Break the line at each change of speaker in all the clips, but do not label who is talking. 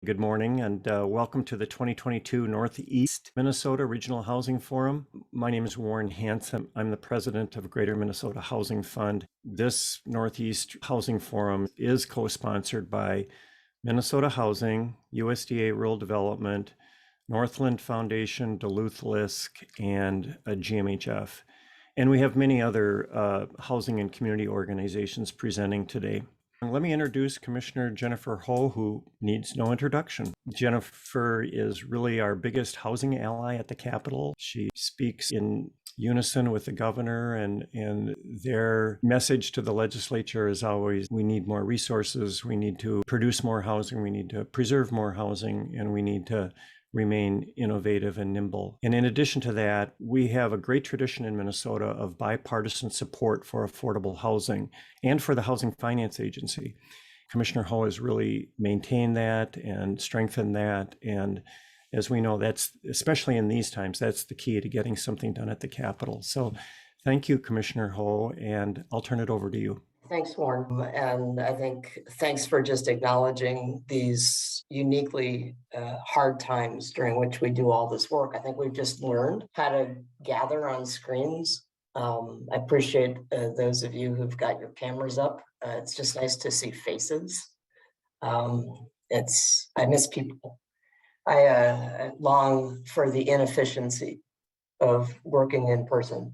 Good morning and welcome to the 2022 Northeast Minnesota Regional Housing Forum. My name is Warren Hansen. I'm the president of Greater Minnesota Housing Fund. This Northeast Housing Forum is co-sponsored by Minnesota Housing, USDA Rural Development, Northland Foundation, Duluth LISC, and GMHF. And we have many other housing and community organizations presenting today. Let me introduce Commissioner Jennifer Ho, who needs no introduction. Jennifer is really our biggest housing ally at the Capitol. She speaks in unison with the governor, and their message to the legislature is always, we need more resources, we need to produce more housing, we need to preserve more housing, and we need to remain innovative and nimble. And in addition to that, we have a great tradition in Minnesota of bipartisan support for affordable housing and for the Housing Finance Agency. Commissioner Ho has really maintained that and strengthened that. And as we know, that's, especially in these times, that's the key to getting something done at the Capitol. So thank you, Commissioner Ho, and I'll turn it over to you.
Thanks, Warren. And I think thanks for just acknowledging these uniquely hard times during which we do all this work. I think we've just learned how to gather on screens. I appreciate those of you who've got your cameras up. It's just nice to see faces. I miss people. I long for the inefficiency of working in person.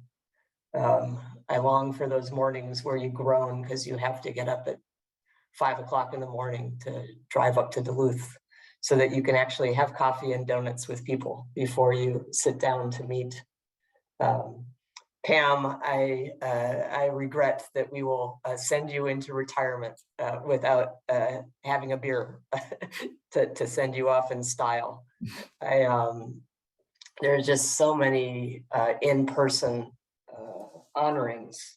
I long for those mornings where you groan because you have to get up at 5 o'clock in the morning to drive up to Duluth so that you can actually have coffee and donuts with people before you sit down to meet. Pam, I regret that we will send you into retirement without having a beer to send you off in style. There's just so many in-person honorings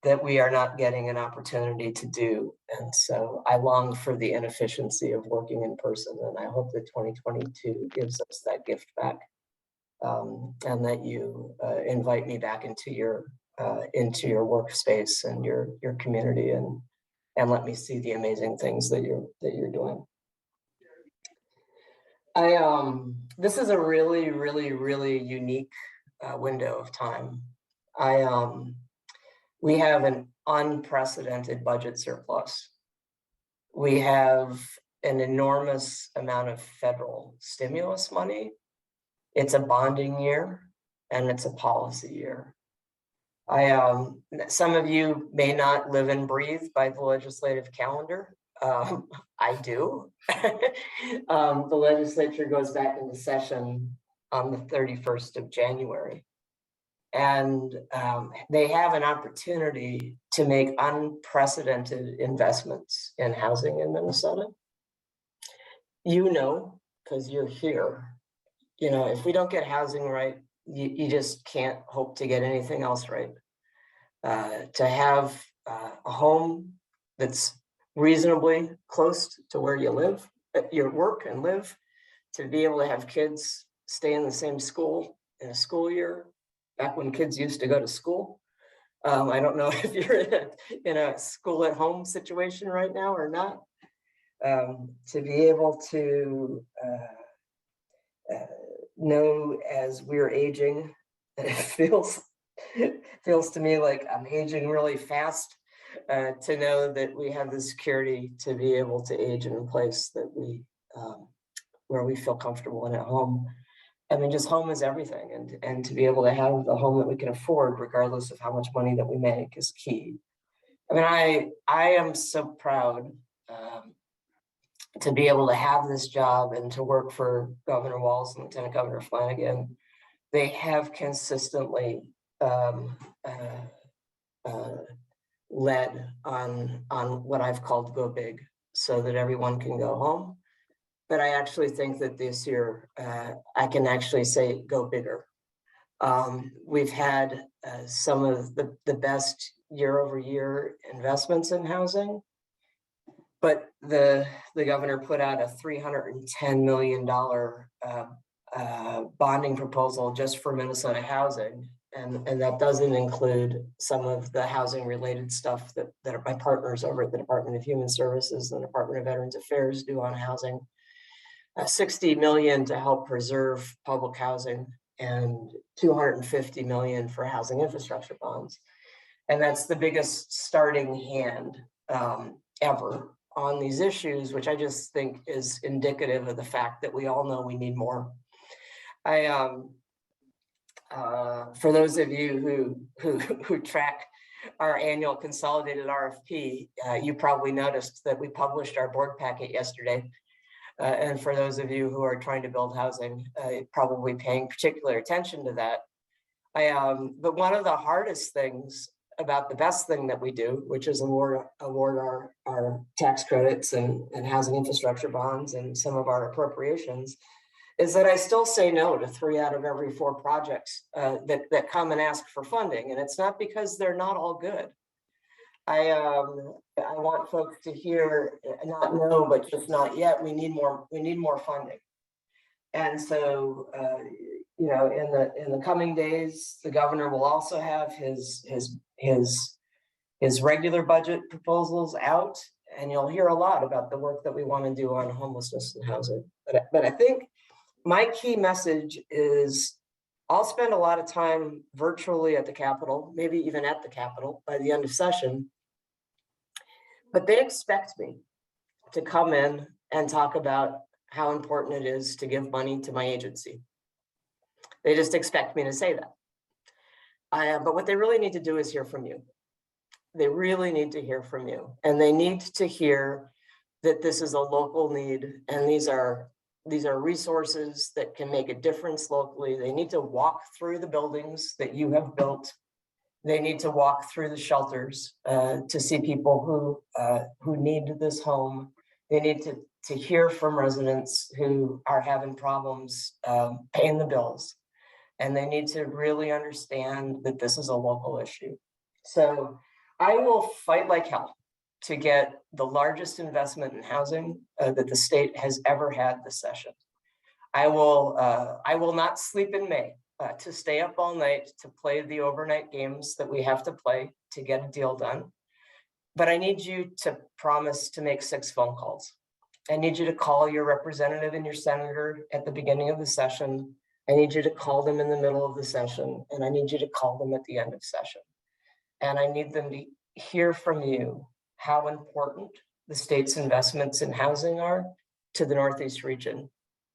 that we are not getting an opportunity to do. And so I long for the inefficiency of working in person. And I hope that 2022 gives us that gift back. And that you invite me back into your workspace and your community and let me see the amazing things that you're doing. This is a really, really, really unique window of time. We have an unprecedented budget surplus. We have an enormous amount of federal stimulus money. It's a bonding year and it's a policy year. Some of you may not live and breathe by the legislative calendar. I do. The legislature goes back into session on the 31st of January. And they have an opportunity to make unprecedented investments in housing in Minnesota. You know, because you're here, you know, if we don't get housing right, you just can't hope to get anything else right. To have a home that's reasonably close to where you live, your work and live, to be able to have kids stay in the same school in a school year, back when kids used to go to school. I don't know if you're in a school at home situation right now or not. To be able to know as we're aging, and it feels to me like I'm aging really fast, to know that we have the security to be able to age in a place that where we feel comfortable and at home. I mean, just home is everything, and to be able to have the home that we can afford, regardless of how much money that we make, is key. I mean, I am so proud to be able to have this job and to work for Governor Walz and Lieutenant Governor Flanagan. They have consistently led on what I've called go big, so that everyone can go home. But I actually think that this year, I can actually say go bigger. We've had some of the best year-over-year investments in housing, but the governor put out a $310 million bonding proposal just for Minnesota housing. And that doesn't include some of the housing related stuff that are my partners over at the Department of Human Services and the Department of Veterans Affairs do on housing. 60 million to help preserve public housing, and 250 million for housing infrastructure bonds. And that's the biggest starting hand ever on these issues, which I just think is indicative of the fact that we all know we need more. For those of you who track our annual consolidated RFP, you probably noticed that we published our board packet yesterday. And for those of you who are trying to build housing, probably paying particular attention to that. But one of the hardest things about the best thing that we do, which is award our tax credits and housing infrastructure bonds and some of our appropriations, is that I still say no to 3 out of every 4 projects that come and ask for funding. And it's not because they're not all good. I want folks to hear, not no, but just not yet. We need more funding. And so, you know, in the coming days, the governor will also have his regular budget proposals out, and you'll hear a lot about the work that we want to do on homelessness and housing. But I think my key message is I'll spend a lot of time virtually at the Capitol, maybe even at the Capitol by the end of session. But they expect me to come in and talk about how important it is to give money to my agency. They just expect me to say that. But what they really need to do is hear from you. They really need to hear from you. And they need to hear that this is a local need, and these are resources that can make a difference locally. They need to walk through the buildings that you have built. They need to walk through the shelters to see people who need this home. They need to hear from residents who are having problems paying the bills. And they need to really understand that this is a local issue. So I will fight like hell to get the largest investment in housing that the state has ever had this session. I will not sleep in May to stay up all night to play the overnight games that we have to play to get a deal done. But I need you to promise to make 6 phone calls. I need you to call your representative and your senator at the beginning of the session. I need you to call them in the middle of the session, and I need you to call them at the end of session. And I need them to hear from you how important the state's investments in housing are to the Northeast region,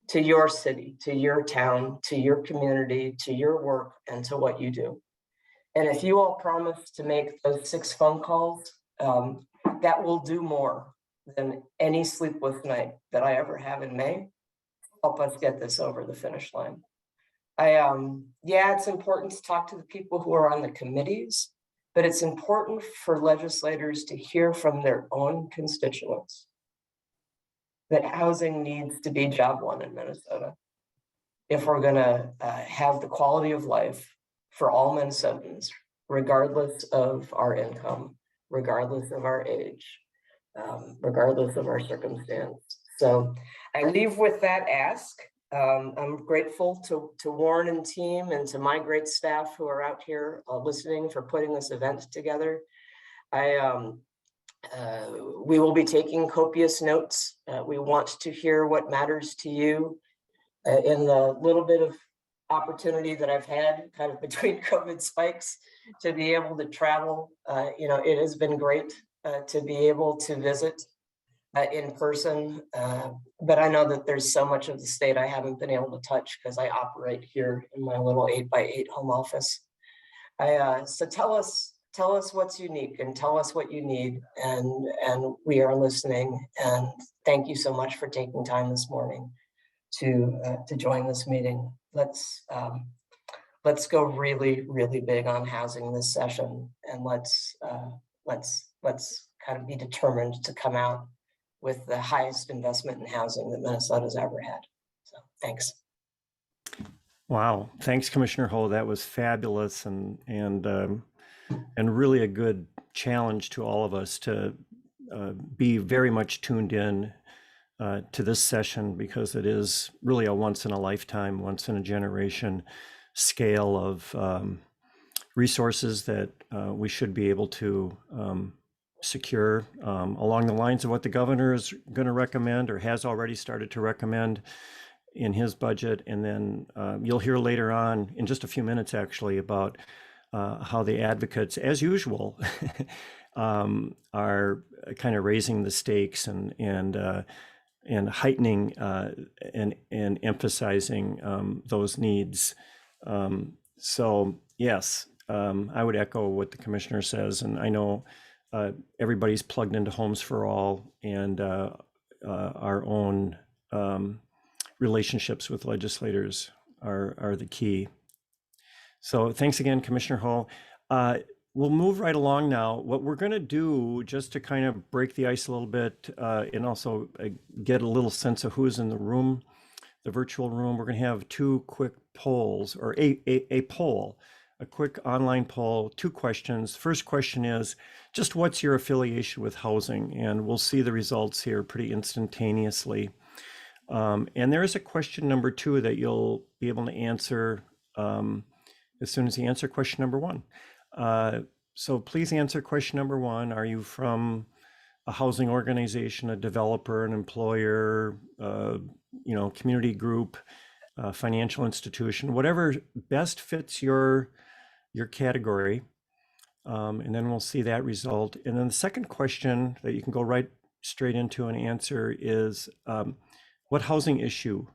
to your city, to your town, to your community, to your work, and to what you do. And if you all promise to make those 6 phone calls, that will do more than any sleepless night that I ever have in May. Help us get this over the finish line. Yeah, it's important to talk to the people who are on the committees, but it's important for legislators to hear from their own constituents that housing needs to be job one in Minnesota if we're going to have the quality of life for all Minnesotans, regardless of our income, regardless of our age, regardless of our circumstance. So I leave with that ask. I'm grateful to Warren and team and to my great staff who are out here listening for putting this event together. We will be taking copious notes. We want to hear what matters to you. In the little bit of opportunity that I've had kind of between COVID spikes to be able to travel, you know, it has been great to be able to visit in person, but I know that there's so much of the state I haven't been able to touch because I operate here in my little 8x8 home office. So tell us what's unique and tell us what you need, and we are listening. And thank you so much for taking time this morning to join this meeting. Let's go really, really big on housing this session, and let's kind of be determined to come out with the highest investment in housing that Minnesota's ever had. So thanks.
Wow, thanks, Commissioner Ho. That was fabulous and really a good challenge to all of us to be very much tuned in to this session, because it is really a once in a lifetime, once in a generation scale of resources that we should be able to secure along the lines of what the governor is going to recommend or has already started to recommend in his budget. And then you'll hear later on in just a few minutes actually about how the advocates, as usual, are kind of raising the stakes and heightening and emphasizing those needs. So yes, I would echo what the commissioner says, and I know everybody's plugged into Homes for All and our own relationships with legislators are the key. So thanks again, Commissioner Hall. We'll move right along now. What we're going to do, just to kind of break the ice a little bit and also get a little sense of who's in the room, the virtual room, we're going to have two quick polls, or a poll, a quick online poll, 2 questions. First question is just what's your affiliation with housing? And we'll see the results here pretty instantaneously. And there is a question number 2 that you'll be able to answer as soon as you answer question number 1. So please answer question number 1. Are you from a housing organization, a developer, an employer, community group, financial institution, whatever best fits your category. And then we'll see that result. And then the second question that you can go right straight into and answer is what housing issue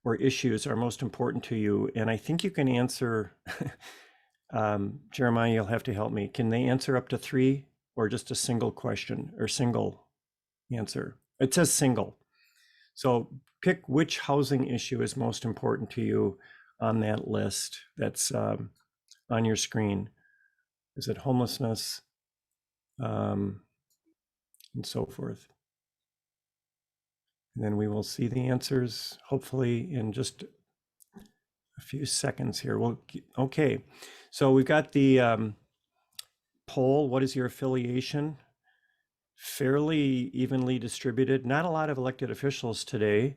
or issues are most important to you? And I think you can answer, Jeremiah, you'll have to help me. Can they answer up to 3 or just a single question or single answer? It says single. So pick which housing issue is most important to you on that list that's on your screen. Is it homelessness and so forth? And then we will see the answers hopefully in just a few seconds here. Okay, so we've got the poll. What is your affiliation? Fairly evenly distributed. Not a lot of elected officials today,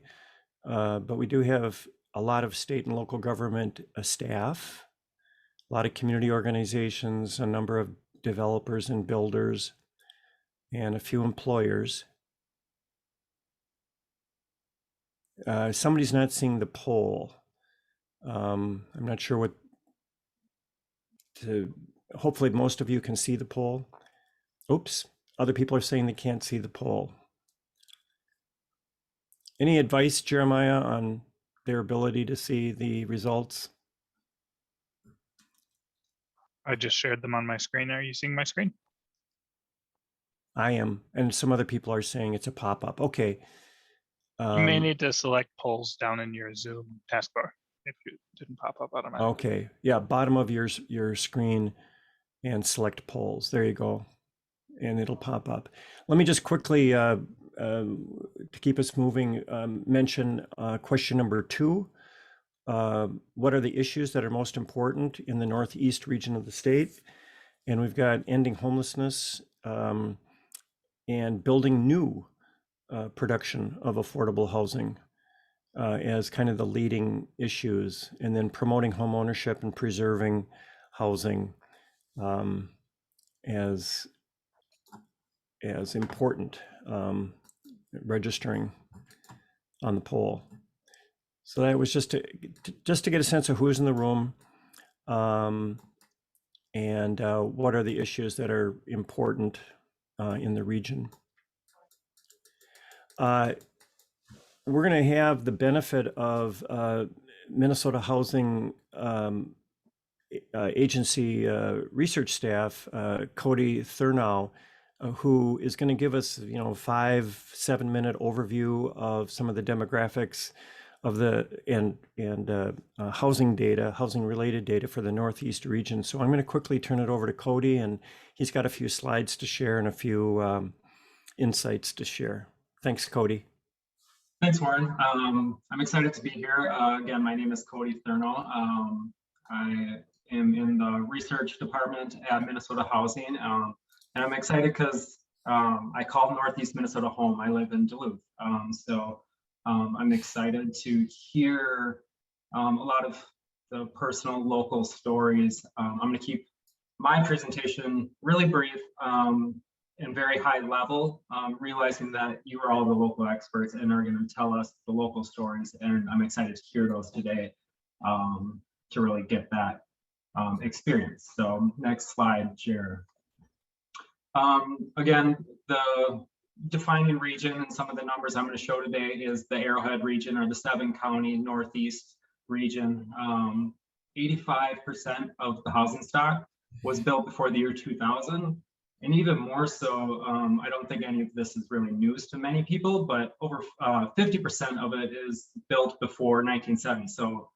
but we do have a lot of state and local government staff, a lot of community organizations, a number of developers and builders, and a few employers. Somebody's not seeing the poll. I'm not sure what to, hopefully most of you can see the poll. Oops, other people are saying they can't see the poll. Any advice, Jeremiah, on their ability to see the results?
I just shared them on my screen. Are you seeing my screen?
I am, and some other people are saying it's a pop-up. Okay.
You may need to select polls down in your Zoom taskbar if it didn't pop up automatically.
Okay, yeah, bottom of your screen and select polls. There you go, and it'll pop up. Let me just quickly, to keep us moving, mention question number 2. What are the issues that are most important in the Northeast region of the state? And we've got ending homelessness and building new production of affordable housing as kind of the leading issues, and then promoting home ownership and preserving housing as important, registering on the poll. So that was just to get a sense of who's in the room and what are the issues that are important in the region. We're going to have the benefit of Minnesota Housing Agency research staff, Cody Thurnow, who is going to give us, 5-7 minute overview of some of the demographics of the housing data, housing related data for the Northeast region. So I'm going to quickly turn it over to Cody, and he's got a few slides to share and a few insights to share. Thanks, Cody.
Thanks, Warren. I'm excited to be here. Again, my name is Cody Thurnow. I am in the research department at Minnesota Housing, and I'm excited because I call Northeast Minnesota home. I live in Duluth, so I'm excited to hear a lot of the personal local stories. I'm going to keep my presentation really brief. and very high level, realizing that you are all the local experts and are going to tell us the local stories. And I'm excited to hear those today to really get that experience. So next slide, Jared. Again, the defining region and some of the numbers I'm going to show today is the Arrowhead region, or the 7-county Northeast region. 85% of the housing stock was built before the year 2000. And even more so, I don't think any of this is really news to many people, but over 50% of it is built before 1970. So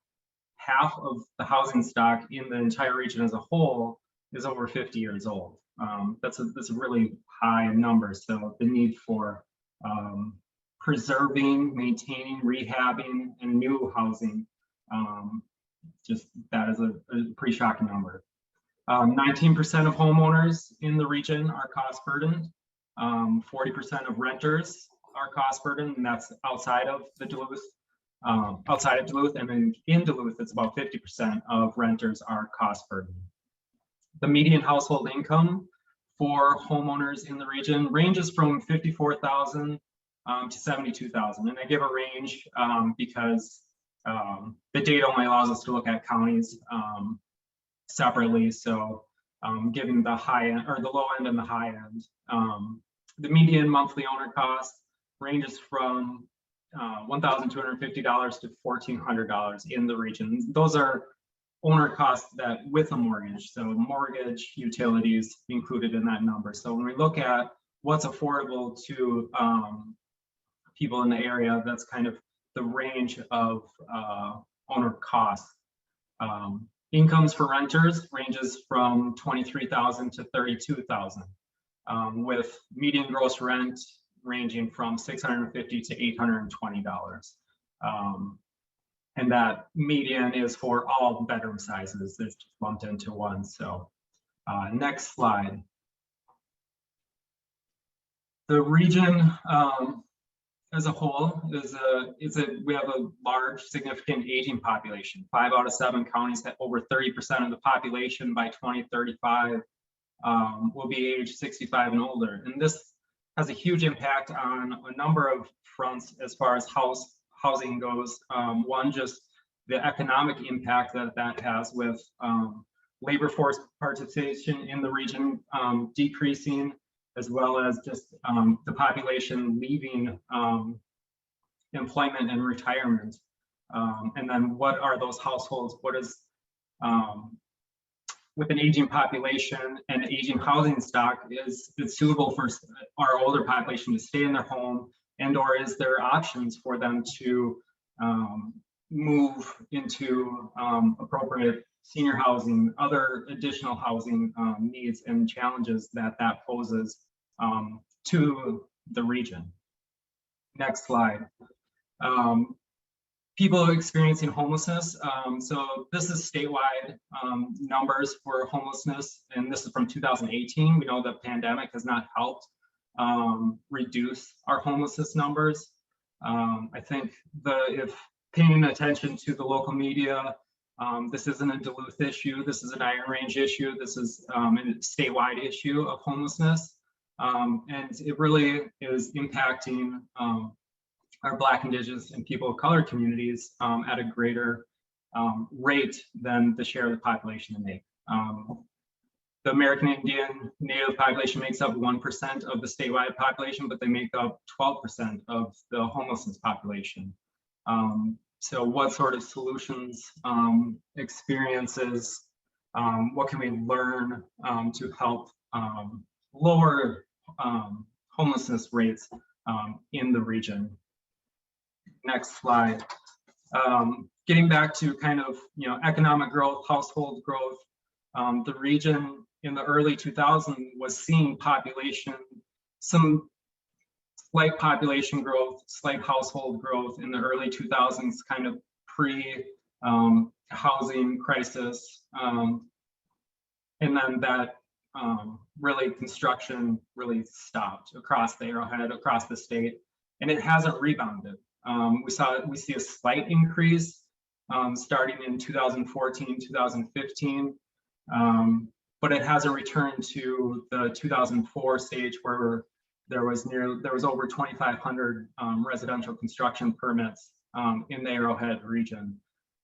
half of the housing stock in the entire region as a whole is over 50 years old. That's a really high number. So the need for preserving, maintaining, rehabbing, and new housing, just that is a pretty shocking number. 19% of homeowners in the region are cost burdened. 40% of renters are cost burdened, and that's outside of Duluth, and then in Duluth, it's about 50% of renters are cost burdened. The median household income for homeowners in the region ranges from $54,000 to $72,000, and I give a range because the data only allows us to look at counties separately. So giving the high end, or the low end and the high end. The median monthly owner cost ranges from $1,250 to $1,400 in the region. Those are owner costs that with a mortgage, so mortgage, utilities included in that number. So when we look at what's affordable to people in the area, that's kind of the range of owner costs. Incomes for renters ranges from $23,000 to $32,000, with median gross rent ranging from $650 to $820. And that median is for all bedroom sizes. It's just lumped into one. So next slide. The region as a whole we have a large, significant aging population. 5 out of 7 counties have over 30% of the population by 2035 will be age 65 and older. And this has a huge impact on a number of fronts as far as housing goes. One, just the economic impact that has with labor force participation in the region decreasing, as well as just the population leaving employment and retirement. And then what are those households? What is, with an aging population and aging housing stock, is it suitable for our older population to stay in their home, and or is there options for them to move into appropriate senior housing, other additional housing needs and challenges that poses to the region. Next slide. People experiencing homelessness. So this is statewide numbers for homelessness, and this is from 2018. We know the pandemic has not helped reduce our homelessness numbers. I think if paying attention to the local media, this isn't a Duluth issue, this is an Iron Range issue, this is a statewide issue of homelessness. And it really is impacting our Black, Indigenous, and people of color communities at a greater rate than the share of the population they make. The American Indian Native population makes up 1% of the statewide population, but they make up 12% of the homelessness population. So what sort of solutions, experiences, what can we learn to help lower homelessness rates in the region? Next slide. Getting back to kind of, economic growth, household growth, the region in the early 2000s was seeing some slight population growth, slight household growth in the early 2000s, kind of pre-housing crisis. And then that really construction really stopped across the Arrowhead, across the state, and it hasn't rebounded. We see a slight increase starting in 2014, 2015. but it hasn't returned to the 2004 stage where there was over 2,500 residential construction permits in the Arrowhead region.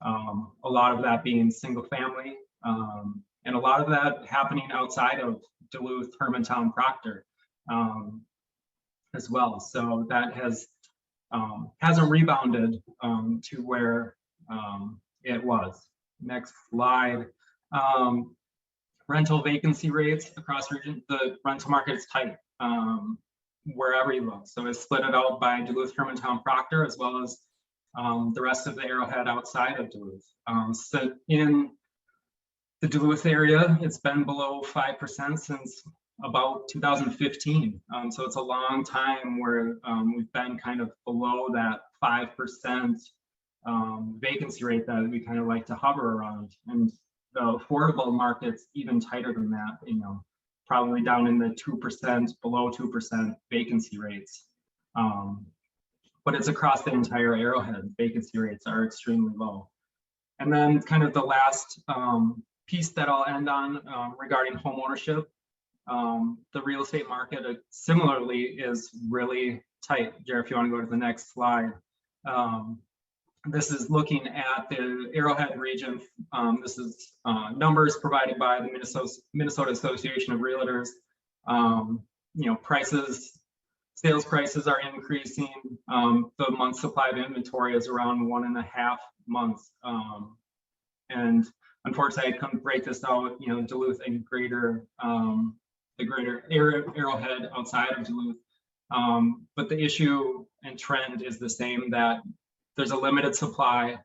A lot of that being single family, and a lot of that happening outside of Duluth, Hermantown, Proctor as well. So that hasn't rebounded to where it was. Next slide. Rental vacancy rates across region, the rental market is tight wherever you look. So it's split it out by Duluth, Hermantown, Proctor, as well as the rest of the Arrowhead outside of Duluth. So in the Duluth area, it's been below 5% since about 2015. So it's a long time where we've been kind of below that 5% vacancy rate that we kind of like to hover around. And the affordable market's even tighter than that, you know, probably down in the 2%, below 2% vacancy rates. But it's across the entire Arrowhead. Vacancy rates are extremely low. And then kind of the last piece that I'll end on regarding home ownership. The real estate market similarly is really tight. Jared, if you want to go to the next slide. This is looking at the Arrowhead region. This is numbers provided by the Minnesota Association of Realtors. You know, sales prices are increasing. The month supply of inventory is around 1.5 months. And unfortunately, I couldn't break this out, you know, Duluth and the greater Arrowhead outside of Duluth. But the issue and trend is the same, that there's a limited supply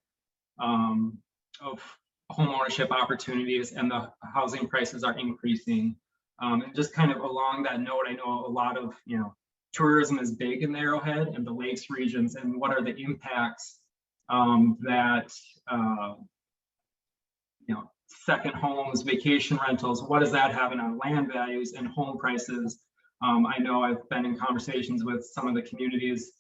of home ownership opportunities, and the housing prices are increasing. And just kind of along that note, I know a lot of, you know, tourism is big in the Arrowhead and the Lakes regions, and what are the impacts that, you know, second homes, vacation rentals, what is that having on land values and home prices? I know I've been in conversations with some of the communities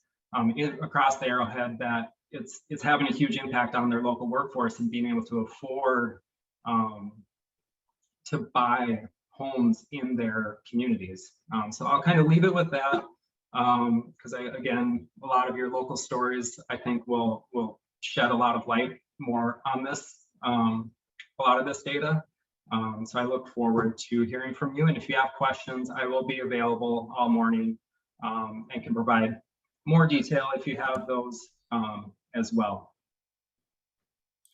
across the Arrowhead that it's having a huge impact on their local workforce and being able to afford to buy homes in their communities. So I'll kind of leave it with that, because again, a lot of your local stories, I think, will shed a lot of light more on this, a lot of this data. So I look forward to hearing from you. And if you have questions, I will be available all morning and can provide more detail if you have those as well.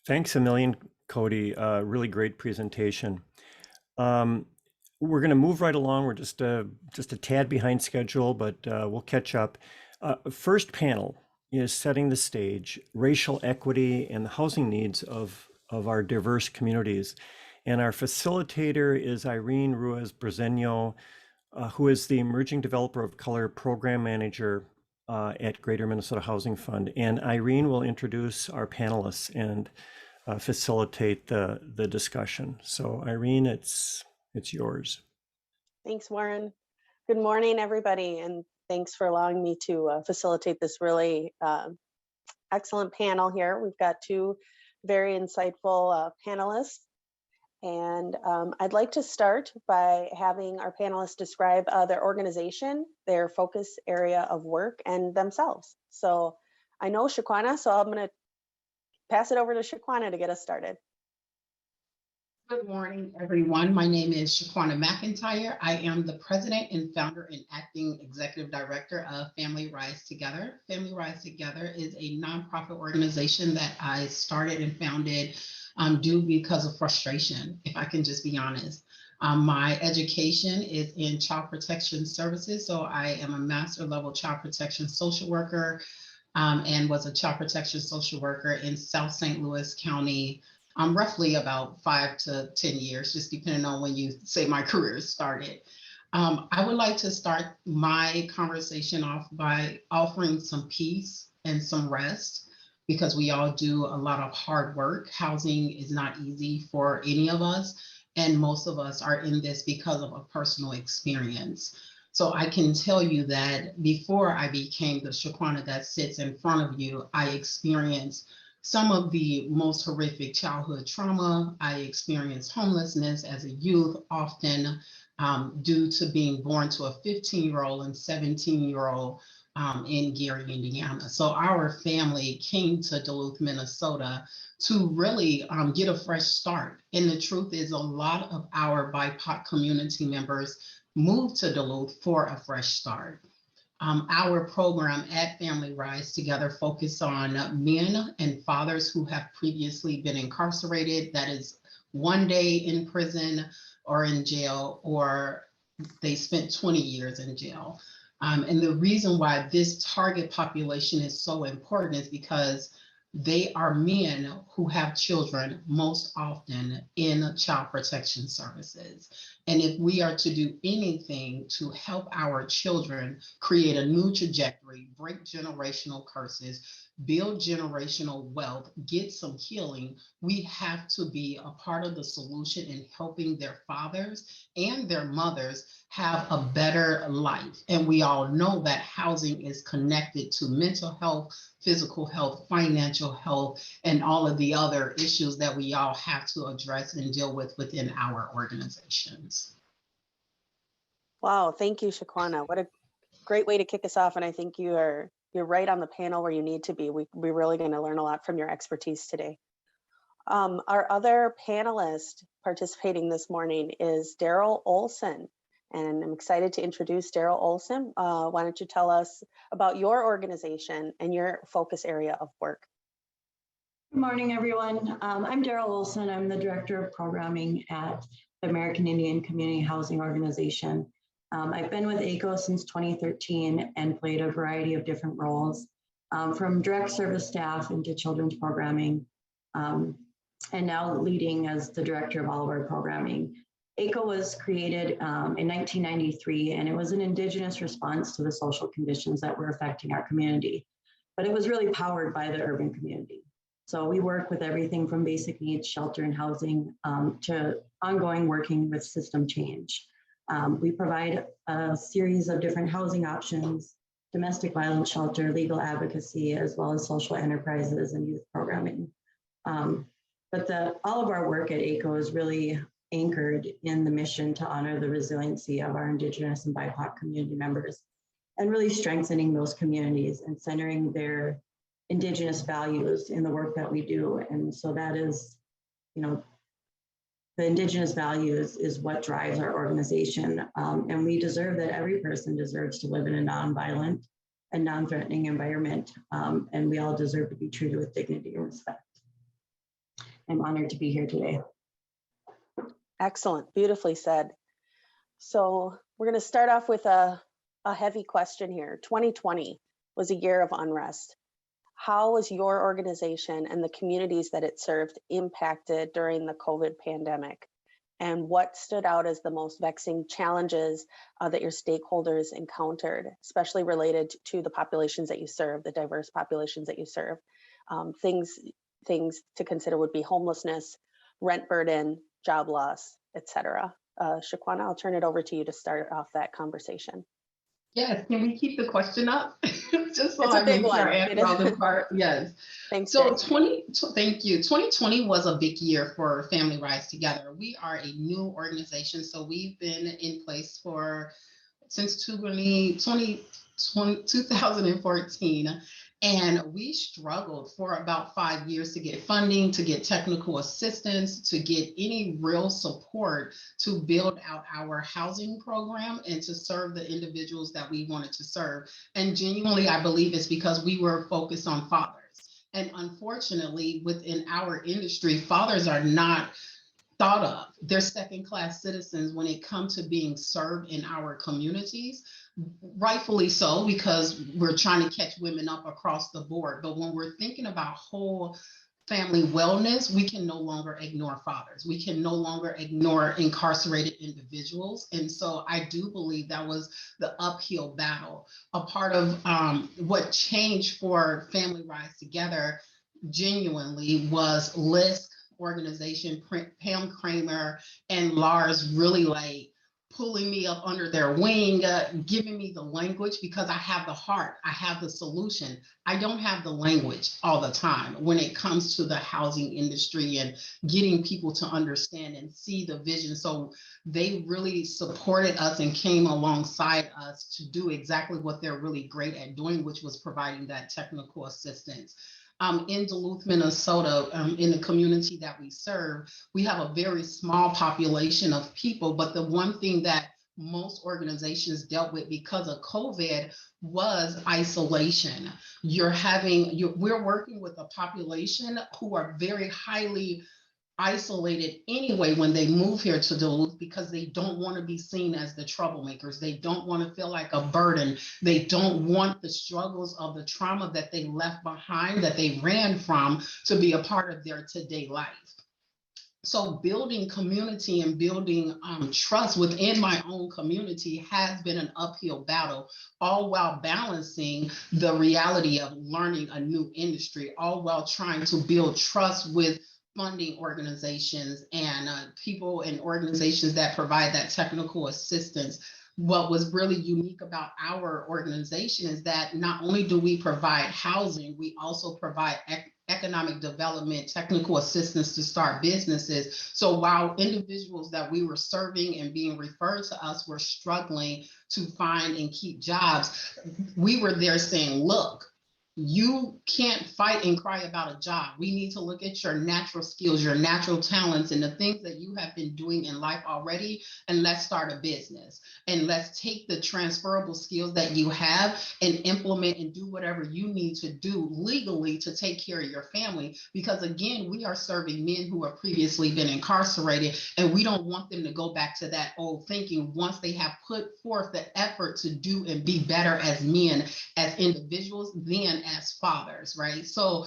Thanks a million, Cody. Really great presentation. We're going to move right along. We're just a tad behind schedule, but we'll catch up. First panel is setting the stage, racial equity and the housing needs of our diverse communities. And our facilitator is Irene Ruiz-Brezeño, who is the Emerging Developer of Color Program Manager at Greater Minnesota Housing Fund. And Irene will introduce our panelists and facilitate the discussion. So Irene, it's yours.
Thanks, Warren. Good morning, everybody, and thanks for allowing me to facilitate this really excellent panel here. We've got two very insightful panelists, and I'd like to start by having our panelists describe their organization, their focus area of work, and themselves. So I know Shaquana, so I'm going to pass it over to Shaquana to get us started.
Good morning, everyone. My name is Shaquana McIntyre. I am the president and founder and acting executive director of Family Rise Together. Family Rise Together is a nonprofit organization that I started and founded due because of frustration, if I can just be honest. My education is in child protection services, so I am a master level child protection social worker and was a child protection social worker in South St. Louis County. Roughly about 5 to 10 years, just depending on when you say my career started. I would like to start my conversation off by offering some peace and some rest, because we all do a lot of hard work. Housing is not easy for any of us, and most of us are in this because of a personal experience. So I can tell you that before I became the Shaquana that sits in front of you, I experienced some of the most horrific childhood trauma. I experienced homelessness as a youth, often due to being born to a 15-year-old and 17-year-old in Gary, Indiana. So our family came to Duluth, Minnesota to really get a fresh start. And the truth is, a lot of our BIPOC community members moved to Duluth for a fresh start. Our program at Family Rise Together focus on men and fathers who have previously been incarcerated. That is 1 day in prison or in jail, or they spent 20 years in jail. And the reason why this target population is so important is because they are men who have children most often in child protection services. And if we are to do anything to help our children create a new trajectory, break generational curses, build generational wealth, get some healing, we have to be a part of the solution in helping their fathers and their mothers have a better life. And we all know that housing is connected to mental health, physical health, financial health, and all of the other issues that we all have to address and deal with within our organizations.
Wow, thank you, Shaquana. What a great way to kick us off. And I think you're right on the panel where you need to be. We're really going to learn a lot from your expertise today. Our other panelist participating this morning is Daryl Olson. And I'm excited to introduce Daryl Olson. Why don't you tell us about your organization and your focus area of work?
Good morning, everyone. I'm Daryl Olson. I'm the Director of Programming at the American Indian Community Housing Organization. I've been with ACO since 2013 and played a variety of different roles, from direct service staff into children's programming, and now leading as the Director of all of our programming. ACO was created in 1993, and it was an Indigenous response to the social conditions that were affecting our community. But it was really powered by the urban community. So we work with everything from basic needs, shelter and housing, to ongoing working with system change. We provide a series of different housing options, domestic violence shelter, legal advocacy, as well as social enterprises and youth programming. But all of our work at ACO is really anchored in the mission to honor the resiliency of our Indigenous and BIPOC community members, and really strengthening those communities and centering their Indigenous values in the work that we do. And so that is, the Indigenous values is what drives our organization. And we deserve that every person deserves to live in a nonviolent and non-threatening environment. And we all deserve to be treated with dignity and respect. I'm honored to be here today.
Excellent, beautifully said. So we're going to start off with a heavy question here. 2020 was a year of unrest. How was your organization and the communities that it served impacted during the COVID pandemic? And what stood out as the most vexing challenges that your stakeholders encountered, especially related to the populations that you serve, the diverse populations that you serve? Things to consider would be homelessness, rent burden, job loss, etc. Shaquana, I'll turn it over to you to start off that conversation.
Yes, can we keep the question up? Just so
It's a
I
big
make sure
one.
I answer all the part. Yes.
Thanks.
So
Jay.
thank you. 2020 was a big year for Family Rise Together. We are a new organization, so we've been in place since 2014. And we struggled for about 5 years to get funding, to get technical assistance, to get any real support to build out our housing program and to serve the individuals that we wanted to serve. And genuinely, I believe it's because we were focused on fathers. And unfortunately, within our industry, fathers are not thought of. They're second-class citizens when it comes to being served in our communities. Rightfully so, because we're trying to catch women up across the board. But when we're thinking about whole family wellness, we can no longer ignore fathers. We can no longer ignore incarcerated individuals. And so I do believe that was the uphill battle. A part of what changed for Family Rise Together genuinely was LISC organization, Pam Kramer and Lars really pulling me up under their wing, giving me the language because I have the heart, I have the solution. I don't have the language all the time when it comes to the housing industry and getting people to understand and see the vision. So they really supported us and came alongside us to do exactly what they're really great at doing, which was providing that technical assistance. In Duluth, Minnesota, in the community that we serve, we have a very small population of people, but the one thing that most organizations dealt with because of COVID was isolation. We're working with a population who are very highly isolated anyway when they move here to Duluth because they don't want to be seen as the troublemakers. They don't want to feel like a burden. They don't want the struggles of the trauma that they left behind, that they ran from, to be a part of their today life. So building community and building trust within my own community has been an uphill battle, all while balancing the reality of learning a new industry, all while trying to build trust with funding organizations and people and organizations that provide that technical assistance. What was really unique about our organization is that not only do we provide housing, we also provide economic development, technical assistance to start businesses. So while individuals that we were serving and being referred to us were struggling to find and keep jobs, we were there saying, look, you can't fight and cry about a job. We need to look at your natural skills, your natural talents, and the things that you have been doing in life already, and let's start a business. And let's take the transferable skills that you have and implement and do whatever you need to do legally to take care of your family. Because again, we are serving men who have previously been incarcerated, and we don't want them to go back to that old thinking once they have put forth the effort to do and be better as men, as individuals, then as fathers, right? So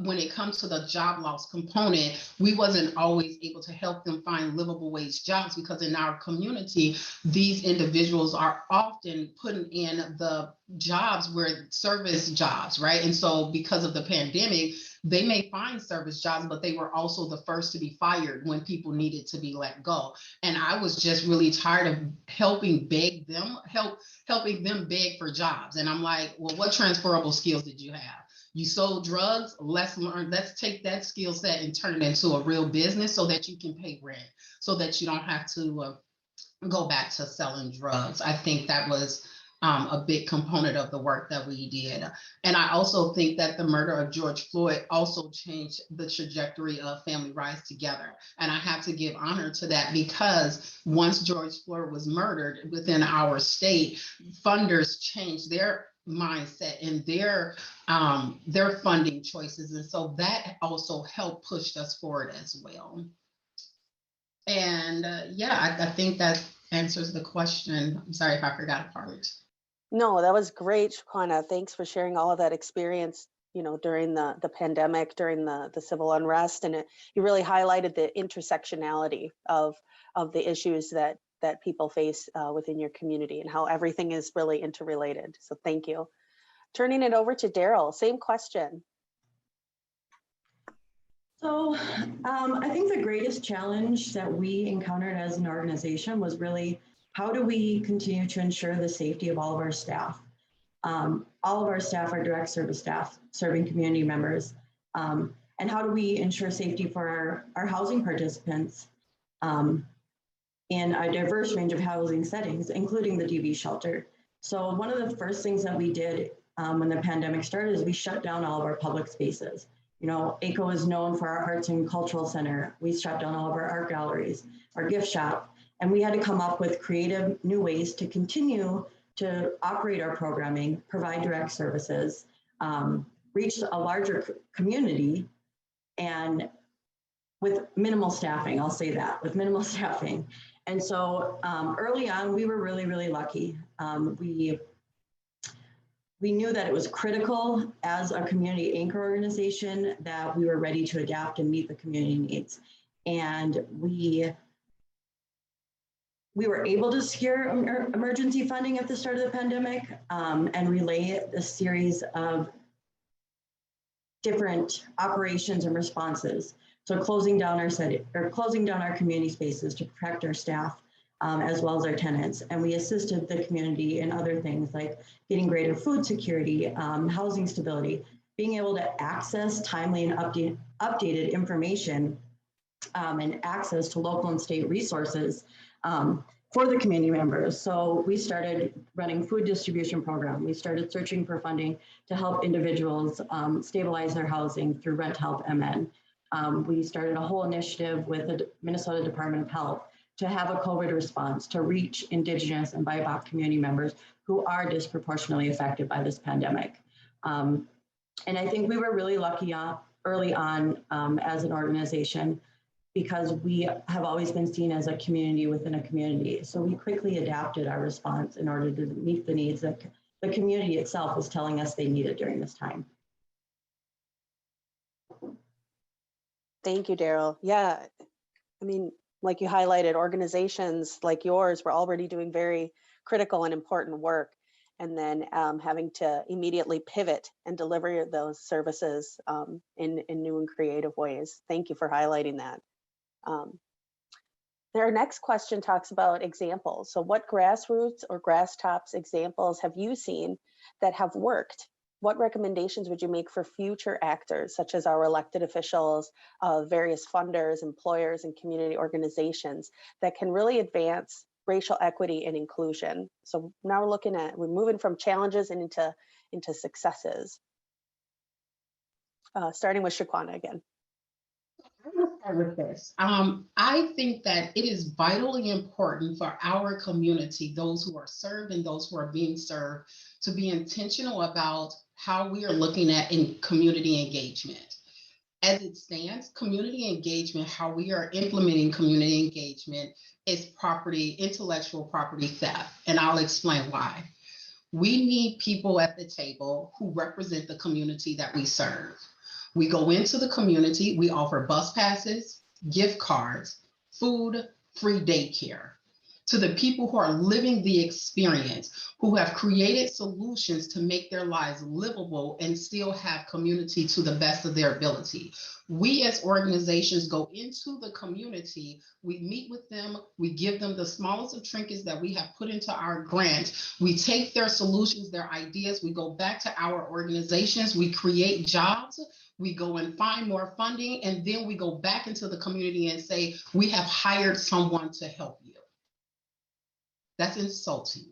when it comes to the job loss component, we wasn't always able to help them find livable wage jobs because in our community, these individuals are often putting in the jobs where service jobs, right? And so because of the pandemic, they may find service jobs, but they were also the first to be fired when people needed to be let go. And I was just really tired of helping them beg for jobs. And I'm like, well, what transferable skills did you have? You sold drugs. Let's take that skill set and turn it into a real business so that you can pay rent, so that you don't have to go back to selling drugs. I think that was a big component of the work that we did. And I also think that the murder of George Floyd also changed the trajectory of Family Rise Together. And I have to give honor to that because once George Floyd was murdered within our state, funders changed their mindset and their funding choices. And so that also helped push us forward as well. And I think that answers the question. I'm sorry if I forgot a part.
No, that was great, Shaquana. Thanks for sharing all of that experience, during the pandemic, during the civil unrest. And you really highlighted the intersectionality of the issues that people face within your community and how everything is really interrelated. So thank you. Turning it over to Daryl, same question.
So I think the greatest challenge that we encountered as an organization was really, how do we continue to ensure the safety of all of our staff? All of our staff are direct service staff serving community members. And how do we ensure safety for our housing participants in a diverse range of housing settings, including the DV shelter? So one of the first things that we did when the pandemic started is we shut down all of our public spaces. ACO is known for our arts and cultural center. We shut down all of our art galleries, our gift shop, and we had to come up with creative new ways to continue to operate our programming, provide direct services, reach a larger community, and with minimal staffing, I'll say that, with minimal staffing. And so early on, we were really, really lucky. We knew that it was critical as a community anchor organization that we were ready to adapt and meet the community needs. And we were able to secure emergency funding at the start of the pandemic and relay a series of different operations and responses. So closing down our community spaces to protect our staff, as well as our tenants. And we assisted the community in other things like getting greater food security, housing stability, being able to access timely and updated information and access to local and state resources for the community members. So we started running food distribution program. We started searching for funding to help individuals stabilize their housing through Rent Help MN. We started a whole initiative with the Minnesota Department of Health to have a COVID response to reach Indigenous and BIPOC community members who are disproportionately affected by this pandemic. And I think we were really lucky early on as an organization, because we have always been seen as a community within a community. So we quickly adapted our response in order to meet the needs that the community itself was telling us they needed during this time.
Thank you, Daryl. Yeah, I mean, like you highlighted, organizations like yours were already doing very critical and important work, and then having to immediately pivot and deliver those services in new and creative ways. Thank you for highlighting that. Our next question talks about examples. So what grassroots or grass tops examples have you seen that have worked? What recommendations would you make for future actors, such as our elected officials, various funders, employers, and community organizations that can really advance racial equity and inclusion? So now we're moving from challenges and into successes. Starting with Shaquana again.
I'm going to start with this. I think that it is vitally important for our community, those who are served and those who are being served, to be intentional about how we are looking at in community engagement. As it stands, community engagement, how we are implementing community engagement, is intellectual property theft. And I'll explain why. We need people at the table who represent the community that we serve. We go into the community, we offer bus passes, gift cards, food, free daycare to the people who are living the experience, who have created solutions to make their lives livable and still have community to the best of their ability. We as organizations go into the community, we meet with them, we give them the smallest of trinkets that we have put into our grant. We take their solutions, their ideas, we go back to our organizations, we create jobs, we go and find more funding, and then we go back into the community and say, we have hired someone to help you. That's insulting,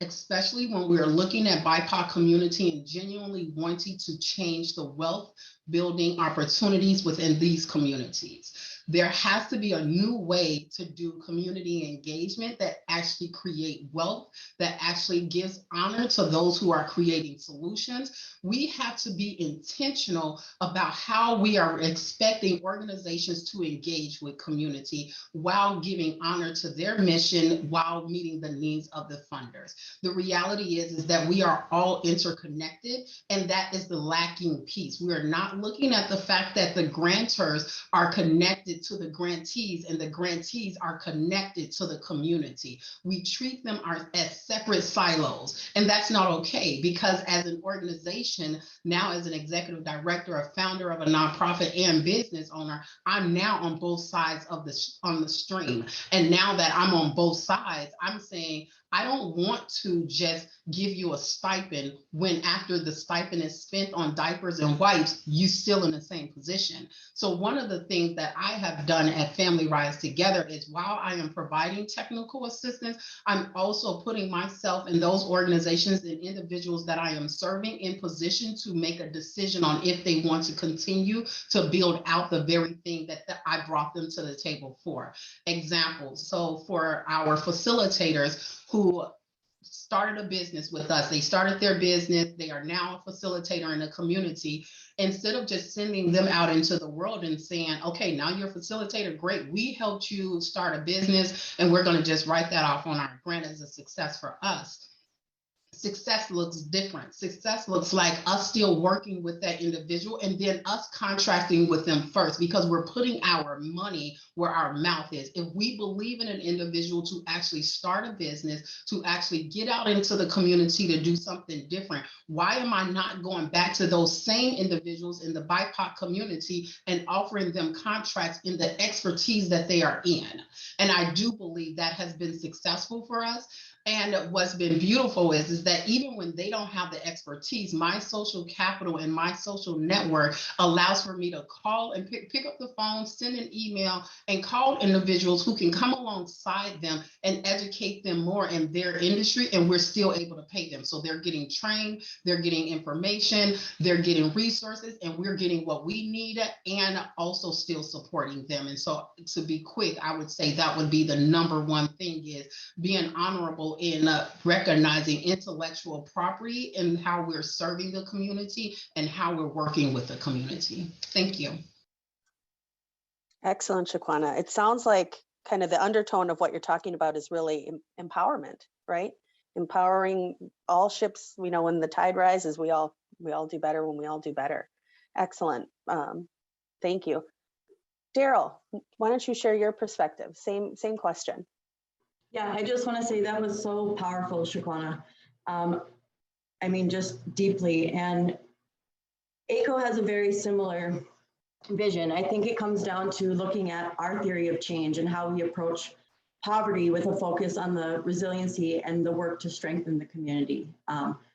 especially when we're looking at BIPOC community and genuinely wanting to change the wealth building opportunities within these communities. There has to be a new way to do community engagement that actually create wealth, that actually gives honor to those who are creating solutions. We have to be intentional about how we are expecting organizations to engage with community while giving honor to their mission, while meeting the needs of the funders. The reality is that we are all interconnected, and that is the lacking piece. We are not looking at the fact that the grantors are connected to the grantees and the grantees are connected to the community. We treat them as separate silos, and that's not okay, because as an organization, now as an executive director, a founder of a nonprofit and business owner, I'm now on both sides of on the stream. And now that I'm on both sides, I'm saying, I don't want to just give you a stipend when after the stipend is spent on diapers and wipes, you still in the same position. So one of the things that I have done at Family Rise Together is, while I am providing technical assistance, I'm also putting myself and those organizations and individuals that I am serving in position to make a decision on if they want to continue to build out the very thing that I brought them to the table for. Examples, so for our facilitators who started a business with us, they started their business, they are now a facilitator in the community. Instead of just sending them out into the world and saying, okay, now you're a facilitator, great, we helped you start a business and we're going to just write that off on our grant as a success for us. success looks different. Success looks like us still working with that individual and then us contracting with them first, because we're putting our money where our mouth is. If we believe in an individual to actually start a business, to actually get out into the community to do something different, why am I not going back to those same individuals in the BIPOC community and offering them contracts in the expertise that they are in? And I do believe that has been successful for us. And what's been beautiful is that even when they don't have the expertise, my social capital and my social network allows for me to call and pick up the phone, send an email, and call individuals who can come alongside them and educate them more in their industry, and we're still able to pay them. So they're getting trained, they're getting information, they're getting resources, and we're getting what we need and also still supporting them. And so to be quick, I would say that would be the number one thing, is being honorable in recognizing intellectual property and how we're serving the community and how we're working with the community. Thank you.
Excellent, Shaquana. It sounds like kind of the undertone of what you're talking about is really empowerment, right? Empowering all ships. We know when the tide rises, we all do better when we all do better. Excellent. Thank you. Daryl, why don't you share your perspective? Same question.
Yeah, I just want to say that was so powerful, Shaquana. I mean, just deeply. And ACO has a very similar vision. I think it comes down to looking at our theory of change and how we approach poverty with a focus on the resiliency and the work to strengthen the community,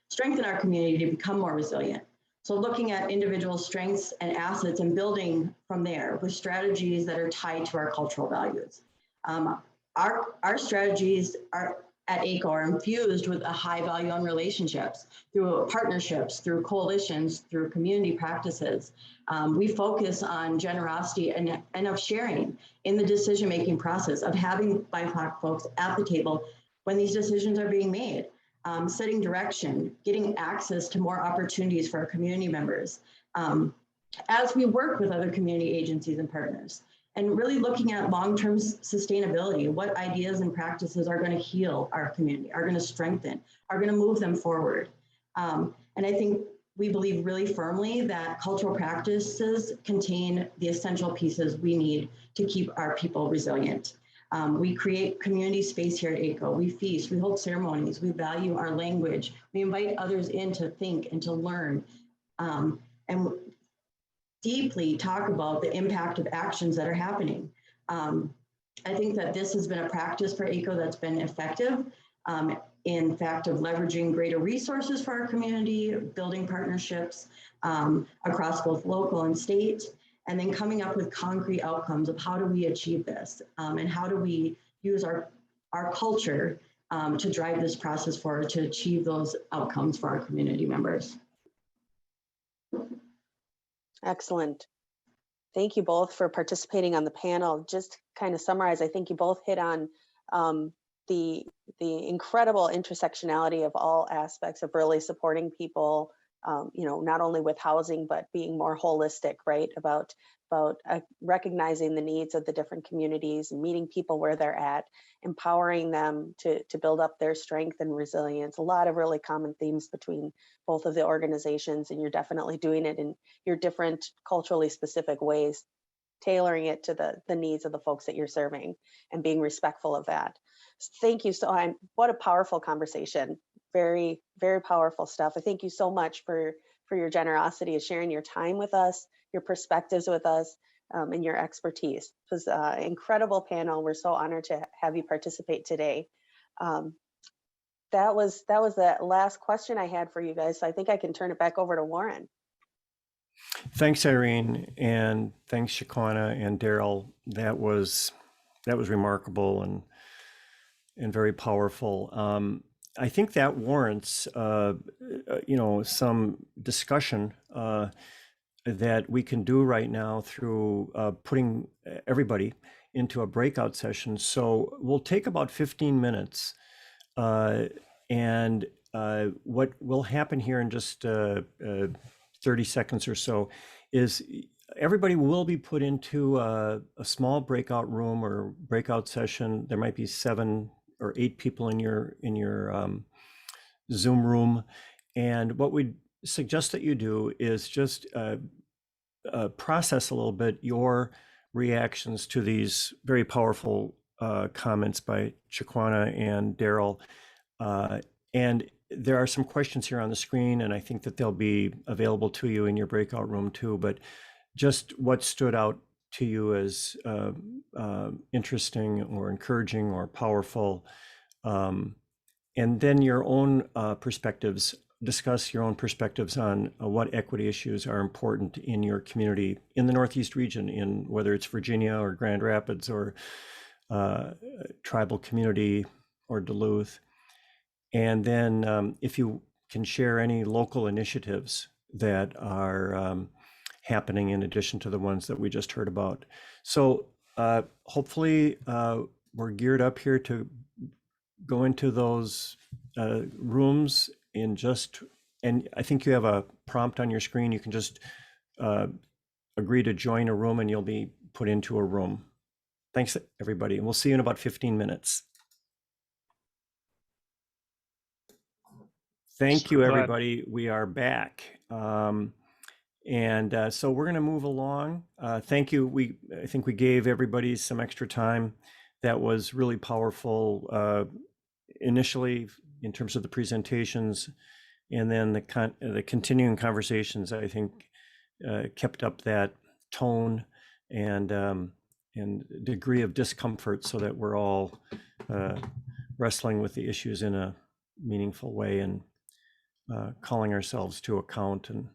strengthen our community to become more resilient. So looking at individual strengths and assets and building from there with strategies that are tied to our cultural values. Our strategies at ACO are infused with a high value on relationships, through partnerships, through coalitions, through community practices. We focus on generosity and of sharing in the decision-making process, of having BIPOC folks at the table when these decisions are being made, setting direction, getting access to more opportunities for our community members, as we work with other community agencies and partners. And really looking at long-term sustainability, what ideas and practices are going to heal our community, are going to strengthen, are going to move them forward. And I think we believe really firmly that cultural practices contain the essential pieces we need to keep our people resilient. We create community space here at ACO. We feast, we hold ceremonies, we value our language, we invite others in to think and to learn. And deeply talk about the impact of actions that are happening. I think that this has been a practice for ACO that's been effective, in fact of leveraging greater resources for our community, building partnerships across both local and state, and then coming up with concrete outcomes of how do we achieve this, and how do we use our culture to drive this process forward to achieve those outcomes for our community members. Excellent.
Thank you both for participating on the panel. Just kind of summarize, I think you both hit on the incredible intersectionality of all aspects of really supporting people, not only with housing, but being more holistic, right? About recognizing the needs of the different communities and meeting people where they're at, empowering them to build up their strength and resilience. A lot of really common themes between both of the organizations, and you're definitely doing it in your different culturally specific ways, tailoring it to the needs of the folks that you're serving and being respectful of that. Thank you. What a powerful conversation. Very, very powerful stuff. I thank you so much for your generosity of sharing your time with us, your perspectives with us, and your expertise. It was an incredible panel. We're so honored to have you participate today. That was the last question I had for you guys. So I think I can turn it back over to Warren.
Thanks, Irene, and thanks, Shaquana and Daryl. That was remarkable and very powerful. I think that warrants, some discussion that we can do right now through putting everybody into a breakout session. So we'll take about 15 minutes, and what will happen here in just 30 seconds or so is everybody will be put into a small breakout room or breakout session. There might be 7 or 8 people in your Zoom room. And what we suggest that you do is just process a little bit your reactions to these very powerful comments by Shaquana and Daryl. And there are some questions here on the screen, and I think that they'll be available to you in your breakout room too. But just what stood out to you as interesting or encouraging or powerful, and then your own perspectives. Discuss your own perspectives on what equity issues are important in your community in the Northeast region, in whether it's Virginia or Grand Rapids or tribal community or Duluth. And then if you can share any local initiatives that are happening in addition to the ones that we just heard about. So hopefully we're geared up here to go into those rooms in just, and I think you have a prompt on your screen. You can just agree to join a room and you'll be put into a room. Thanks, everybody. And we'll see you in about 15 minutes. Thank you, everybody. We are back. So we're going to move along. Thank you. I think we gave everybody some extra time. That was really powerful initially in terms of the presentations, and then the continuing conversations, I think, kept up that tone and degree of discomfort so that we're all wrestling with the issues in a meaningful way and calling ourselves to account and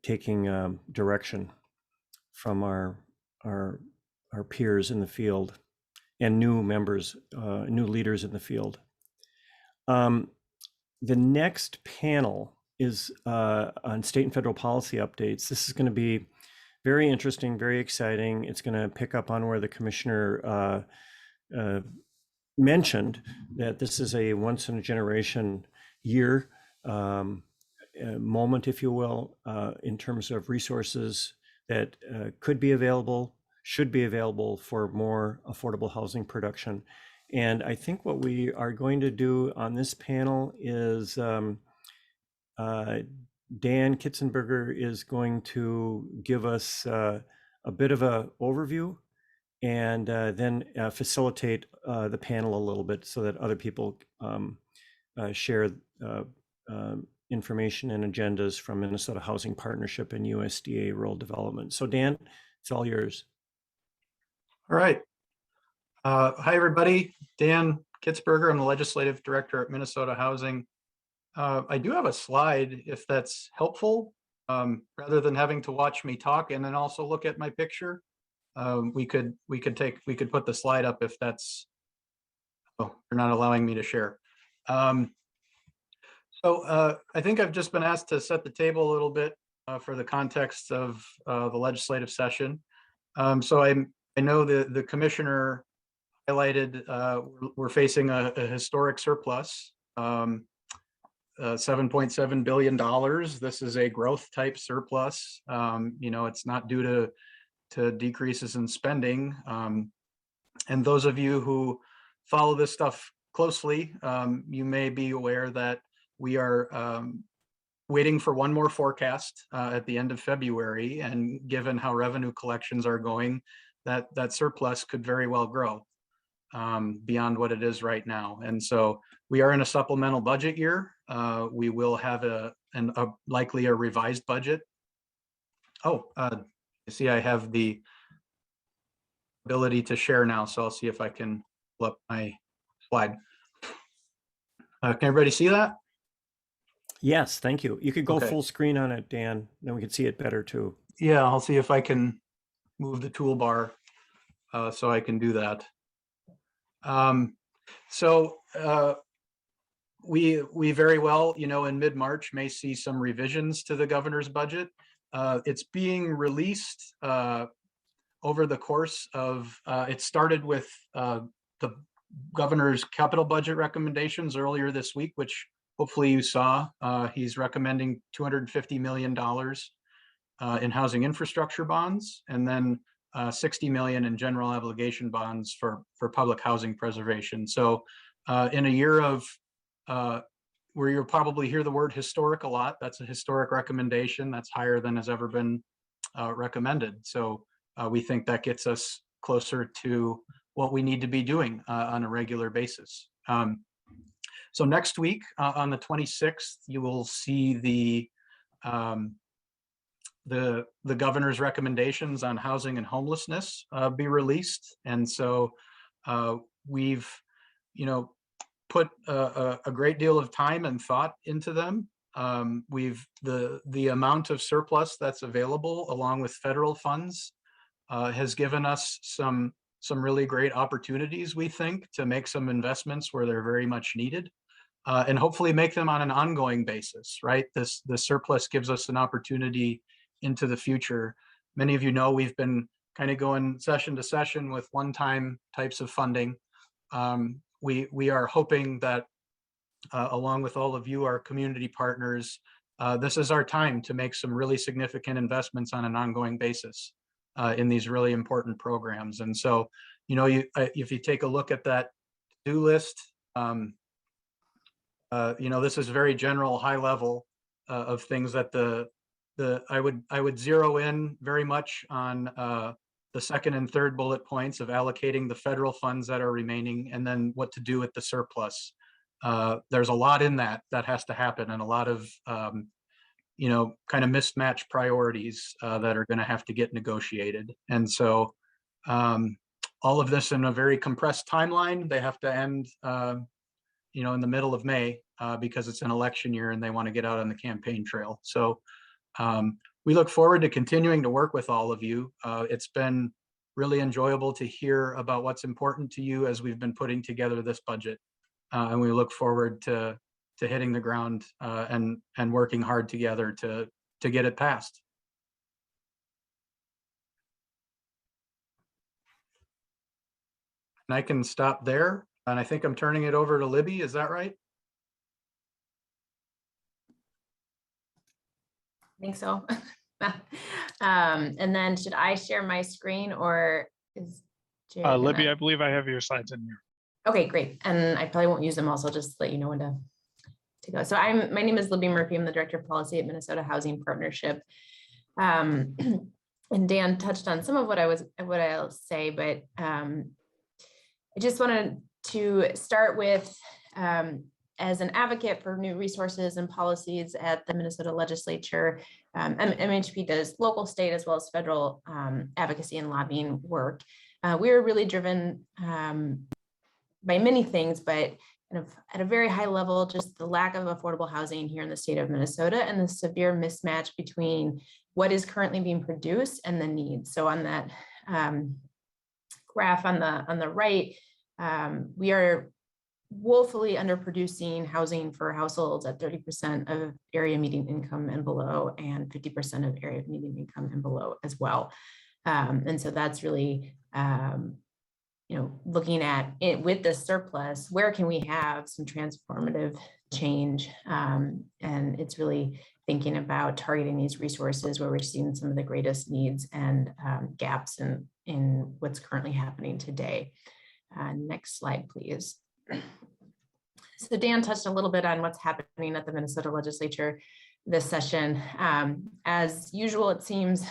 taking direction from our peers in the field and new members, new leaders in the field. The next panel is on state and federal policy updates. This is going to be very interesting, very exciting. It's going to pick up on where the commissioner mentioned that this is a once in a generation year moment, if you will, in terms of resources that could be available, should be available for more affordable housing production. And I think what we are going to do on this panel is Dan Kitzenberger is going to give us a bit of an overview and then facilitate the panel a little bit so that other people share information and agendas from Minnesota Housing Partnership and USDA Rural Development. So Dan, it's all yours.
All right. Hi, everybody. Dan Kitzberger. I'm the Legislative Director at Minnesota Housing. I do have a slide if that's helpful, rather than having to watch me talk and then also look at my picture. We could put the slide up if that's, oh, they're not allowing me to share. I think I've just been asked to set the table a little bit for the context of the legislative session. I know the commissioner highlighted we're facing a historic surplus, $7.7 billion. This is a growth type surplus. It's not due to decreases in spending. And those of you who follow this stuff closely, you may be aware that we are waiting for one more forecast at the end of February. And given how revenue collections are going, that surplus could very well grow beyond what it is right now. And so we are in a supplemental budget year. We will have likely a revised budget. Oh, you see I have the ability to share now, so I'll see if I can pull up my slide. Can everybody see that?
Yes, thank you. You could go
Okay.
full screen on it, Dan, then we can see it better too.
Yeah, I'll see if I can move the toolbar so I can do that. We very well, in mid-March may see some revisions to the governor's budget. It's being released over the course of, it started with the governor's capital budget recommendations earlier this week, which hopefully you saw. He's recommending $250 million in housing infrastructure bonds, and then 60 million in general obligation bonds for public housing preservation. So in a year of where you'll probably hear the word historic a lot. That's a historic recommendation. That's higher than has ever been recommended. So we think that gets us closer to what we need to be doing on a regular basis. So next week on the 26th, you will see the governor's recommendations on housing and homelessness be released. And so we've, put a great deal of time and thought into them. The amount of surplus that's available along with federal funds has given us some really great opportunities, we think, to make some investments where they're very much needed. And hopefully make them on an ongoing basis, right? The surplus gives us an opportunity into the future. Many of you know we've been kind of going session to session with one-time types of funding. We are hoping that along with all of you, our community partners, this is our time to make some really significant investments on an ongoing basis in these really important programs. And so, if you take a look at that to-do list, this is very general, high level of things that I would zero in very much on the second and third bullet points of allocating the federal funds that are remaining, and then what to do with the surplus. There's a lot in that has to happen, and a lot of kind of mismatched priorities that are going to have to get negotiated. And so all of this in a very compressed timeline. They have to end in the middle of May because it's an election year and they want to get out on the campaign trail. So we look forward to continuing to work with all of you. It's been really enjoyable to hear about what's important to you as we've been putting together this budget. And we look forward to hitting the ground and working hard together to get it passed. And I can stop there. And I think I'm turning it over to Libby. Is that right?
I think so. And then should I share my screen, or is Jared
Libby,
gonna-
I believe I have your slides in here.
Okay, great. And I probably won't use them also, just let you know when to go. So my name is Libby Murphy. I'm the Director of Policy at Minnesota Housing Partnership. And Dan touched on some of what I'll say, but I just wanted to start with, as an advocate for new resources and policies at the Minnesota legislature, MHP does local, state, as well as federal advocacy and lobbying work. We are really driven by many things, but kind of at a very high level, just the lack of affordable housing here in the state of Minnesota and the severe mismatch between what is currently being produced and the needs. So on that graph on the right, we are woefully underproducing housing for households at 30% of area median income and below, and 50% of area median income and below as well. And so that's really, looking at it with the surplus, where can we have some transformative change? And it's really thinking about targeting these resources where we're seeing some of the greatest needs and gaps in what's currently happening today. Next slide, please. So Dan touched a little bit on what's happening at the Minnesota legislature this session. As usual, it seems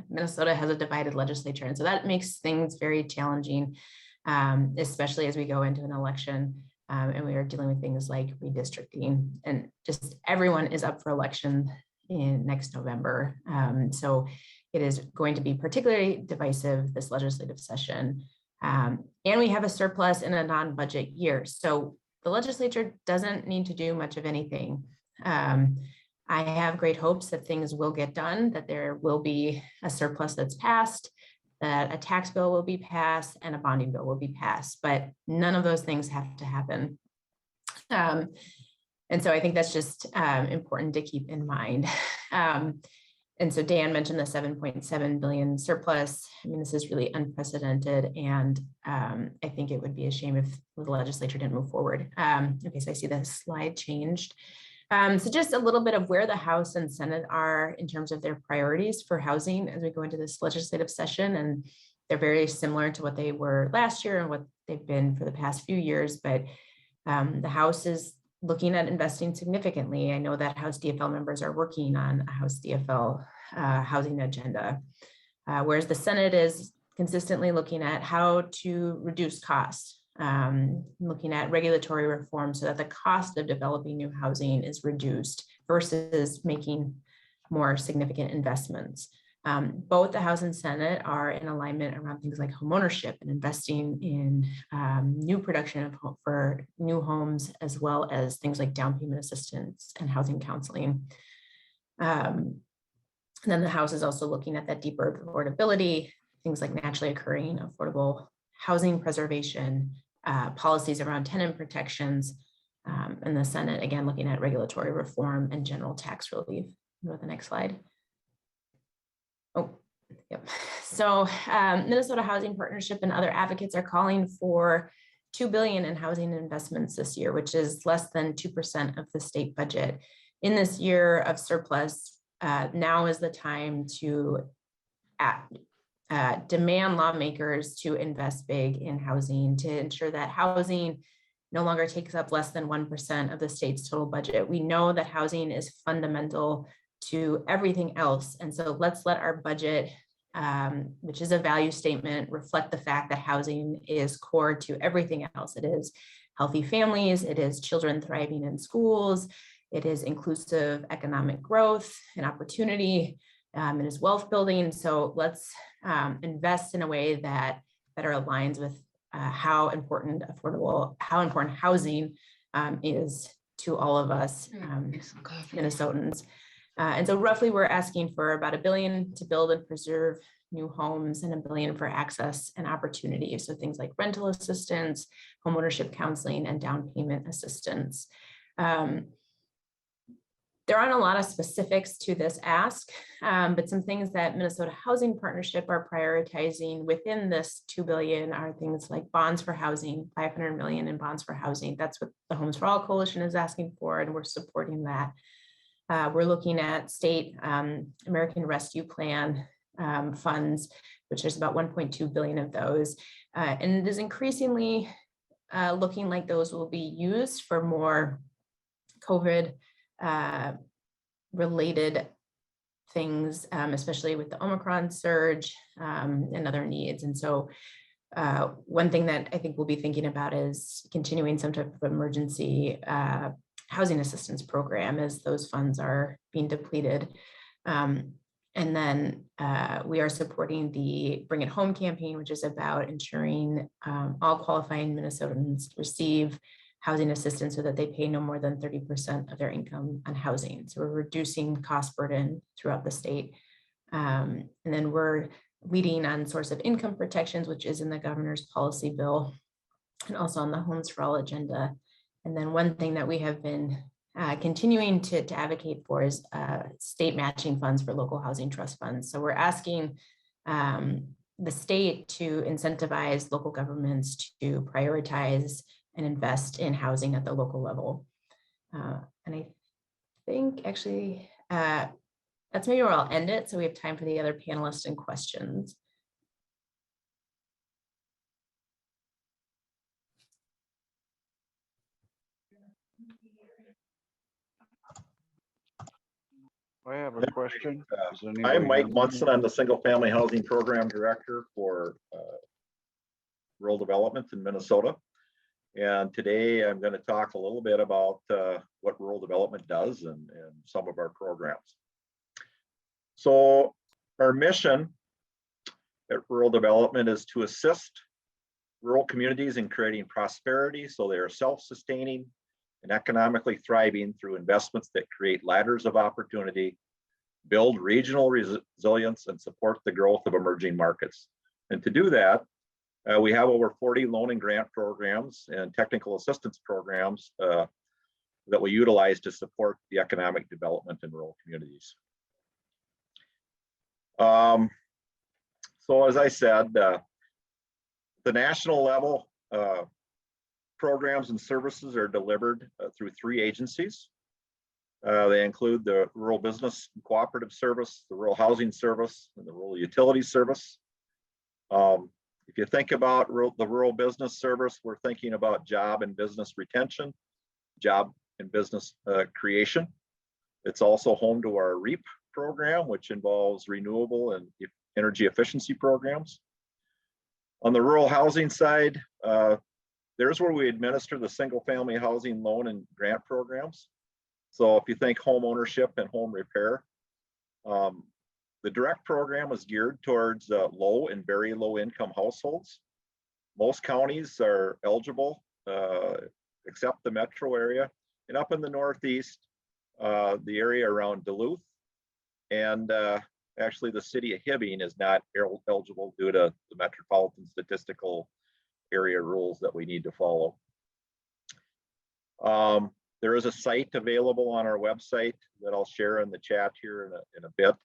Minnesota has a divided legislature, and so that makes things very challenging, especially as we go into an election and we are dealing with things like redistricting, and just everyone is up for election in next November. So it is going to be particularly divisive this legislative session. And we have a surplus in a non-budget year. So the legislature doesn't need to do much of anything. I have great hopes that things will get done, that there will be a surplus that's passed, that a tax bill will be passed, and a bonding bill will be passed, but none of those things have to happen. And so I think that's just important to keep in mind. And so Dan mentioned the 7.7 billion surplus. I mean, this is really unprecedented, and I think it would be a shame if the legislature didn't move forward. Okay, so I see the slide changed. So just a little bit of where the House and Senate are in terms of their priorities for housing as we go into this legislative session, and they're very similar to what they were last year and what they've been for the past few years. But The House is looking at investing significantly. I know that House DFL members are working on a House DFL housing agenda, whereas the Senate is consistently looking at how to reduce costs, looking at regulatory reform so that the cost of developing new housing is reduced versus making more significant investments. Both the House and Senate are in alignment around things like homeownership and investing in new production for new homes, as well as things like down payment assistance and housing counseling. And then the House is also looking at that deeper affordability, things like naturally occurring affordable housing preservation, policies around tenant protections, and the Senate, again, looking at regulatory reform and general tax relief. Go to the next slide. Oh, yep. So Minnesota Housing Partnership and other advocates are calling for $2 billion in housing investments this year, which is less than 2% of the state budget. In this year of surplus, now is the time to demand lawmakers to invest big in housing, to ensure that housing no longer takes up less than 1% of the state's total budget. We know that housing is fundamental to everything else. And so let's let our budget, which is a value statement, reflect the fact that housing is core to everything else. It is healthy families, it is children thriving in schools, it is inclusive economic growth and opportunity, it is wealth building. So let's invest in a way that better aligns with how important housing is to all of us Minnesotans. And so roughly we're asking for about $1 billion to build and preserve new homes and $1 billion for access and opportunity. So things like rental assistance, homeownership counseling, and down payment assistance. There aren't a lot of specifics to this ask, but some things that Minnesota Housing Partnership are prioritizing within this $2 billion are things like bonds for housing, $500 million in bonds for housing. That's what the Homes for All Coalition is asking for, and we're supporting that. We're looking at state American Rescue Plan funds, which there's about 1.2 billion of those. And it is increasingly looking like those will be used for more COVID related things, especially with the Omicron surge and other needs. And so one thing that I think we'll be thinking about is continuing some type of emergency housing assistance program as those funds are being depleted. And then we are supporting the Bring It Home campaign, which is about ensuring all qualifying Minnesotans receive housing assistance so that they pay no more than 30% of their income on housing. So we're reducing cost burden throughout the state. And then we're leading on source of income protections, which is in the governor's policy bill, and also on the Homes for All agenda. And then one thing that we have been continuing to advocate for is state matching funds for local housing trust funds. So we're asking the state to incentivize local governments to prioritize and invest in housing at the local level. And I think actually that's maybe where I'll end it. So we have time for the other panelists and questions.
I have a question.
I'm Mike Munson. I'm the Single Family Housing Program Director for Rural Development in Minnesota. And today I'm going to talk a little bit about what rural development does and some of our programs. So our mission at Rural Development is to assist rural communities in creating prosperity so they are self-sustaining and economically thriving through investments that create ladders of opportunity, build regional resilience, and support the growth of emerging markets. And to do that, we have over 40 loan and grant programs and technical assistance programs that we utilize to support the economic development in rural communities. So as I said, the national level programs and services are delivered through 3 agencies. They include the Rural Business and Cooperative Service, the Rural Housing Service, and the Rural Utilities Service. If you think about the rural business service, we're thinking about job and business retention, job and business creation. It's also home to our REAP program, which involves renewable and energy efficiency programs. On the rural housing side, there's where we administer the single family housing loan and grant programs. So if you think home ownership and home repair, the direct program is geared towards low and very low income households. Most counties are eligible, except the metro area. And up in the Northeast, the area around Duluth and actually the city of Hibbing is not eligible due to the metropolitan statistical area rules that we need to follow. There is a site available on our website that I'll share in the chat here in a bit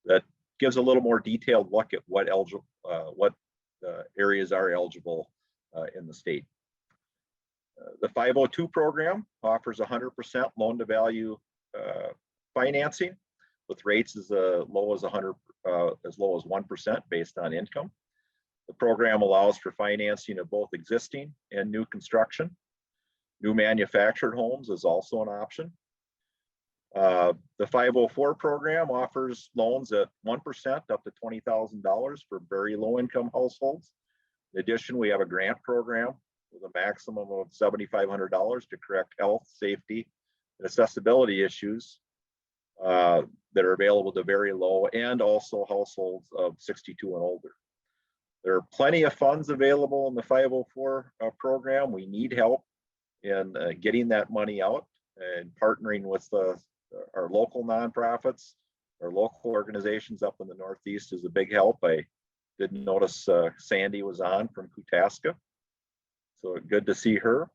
that gives a little more detailed look at what areas are eligible in the state. The 502 program offers 100% loan to value financing with rates as low as 1% based on income. The program allows for financing of both existing and new construction. New manufactured homes is also an option. The 504 program offers loans at 1% up to $20,000 for very low income households. In addition, we have a grant program with a maximum of $7,500 to correct health, safety, and accessibility issues that are available to very low and also households of 62 and older. There are plenty of funds available in the 504 program. We need help in getting that money out and partnering with our local nonprofits, our local organizations up in the Northeast is a big help. I did notice Sandy was on from Kutaska, so good to see her.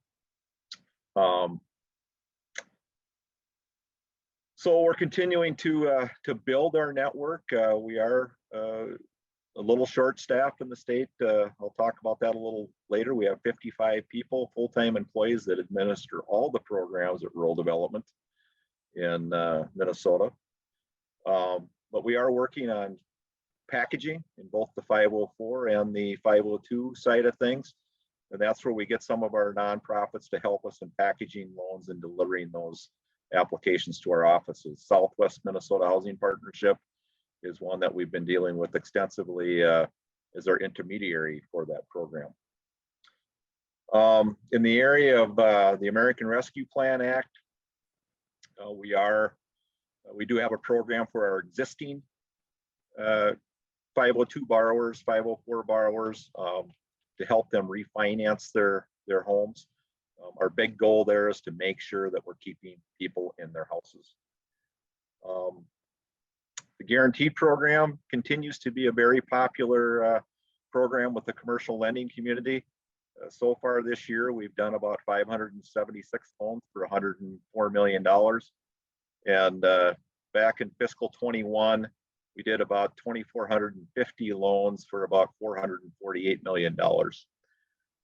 So we're continuing to build our network. We are a little short-staffed in the state. I'll talk about that a little later. We have 55 people, full-time employees that administer all the programs at rural development in Minnesota. But we are working on packaging in both the 504 and the 502 side of things. And that's where we get some of our nonprofits to help us in packaging loans and delivering those applications to our offices. Southwest Minnesota Housing Partnership is one that we've been dealing with extensively as our intermediary for that program. In the area of the American Rescue Plan Act, we do have a program for our existing 502 borrowers, 504 borrowers to help them refinance their homes. Our big goal there is to make sure that we're keeping people in their houses. The Guaranteed program continues to be a very popular program with the commercial lending community. So far this year, we've done about 576 loans for $104 million. And back in fiscal 21, we did about 2,450 loans for about $448 million.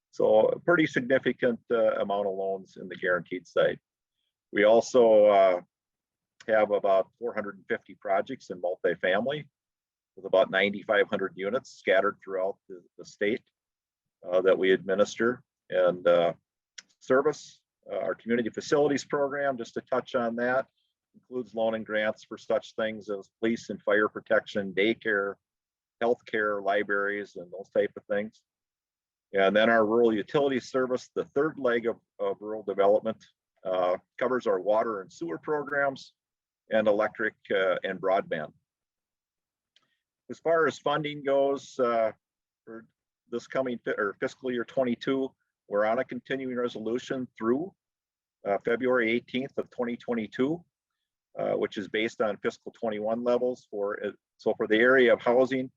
So a pretty significant amount of loans in the guaranteed side. We also have about 450 projects in multifamily with about 9,500 units scattered throughout the state that we administer. And service, our community facilities program, just to touch on that, includes loan and grants for such things as police and fire protection, daycare, healthcare, libraries, and those type of things. And then our rural utility service, the third leg of rural development, covers our water and sewer programs and electric and broadband. As far as funding goes, for this coming fiscal year 22, we're on a continuing resolution through February 18th of 2022, which is based on fiscal 21 levels. So for the area of housing,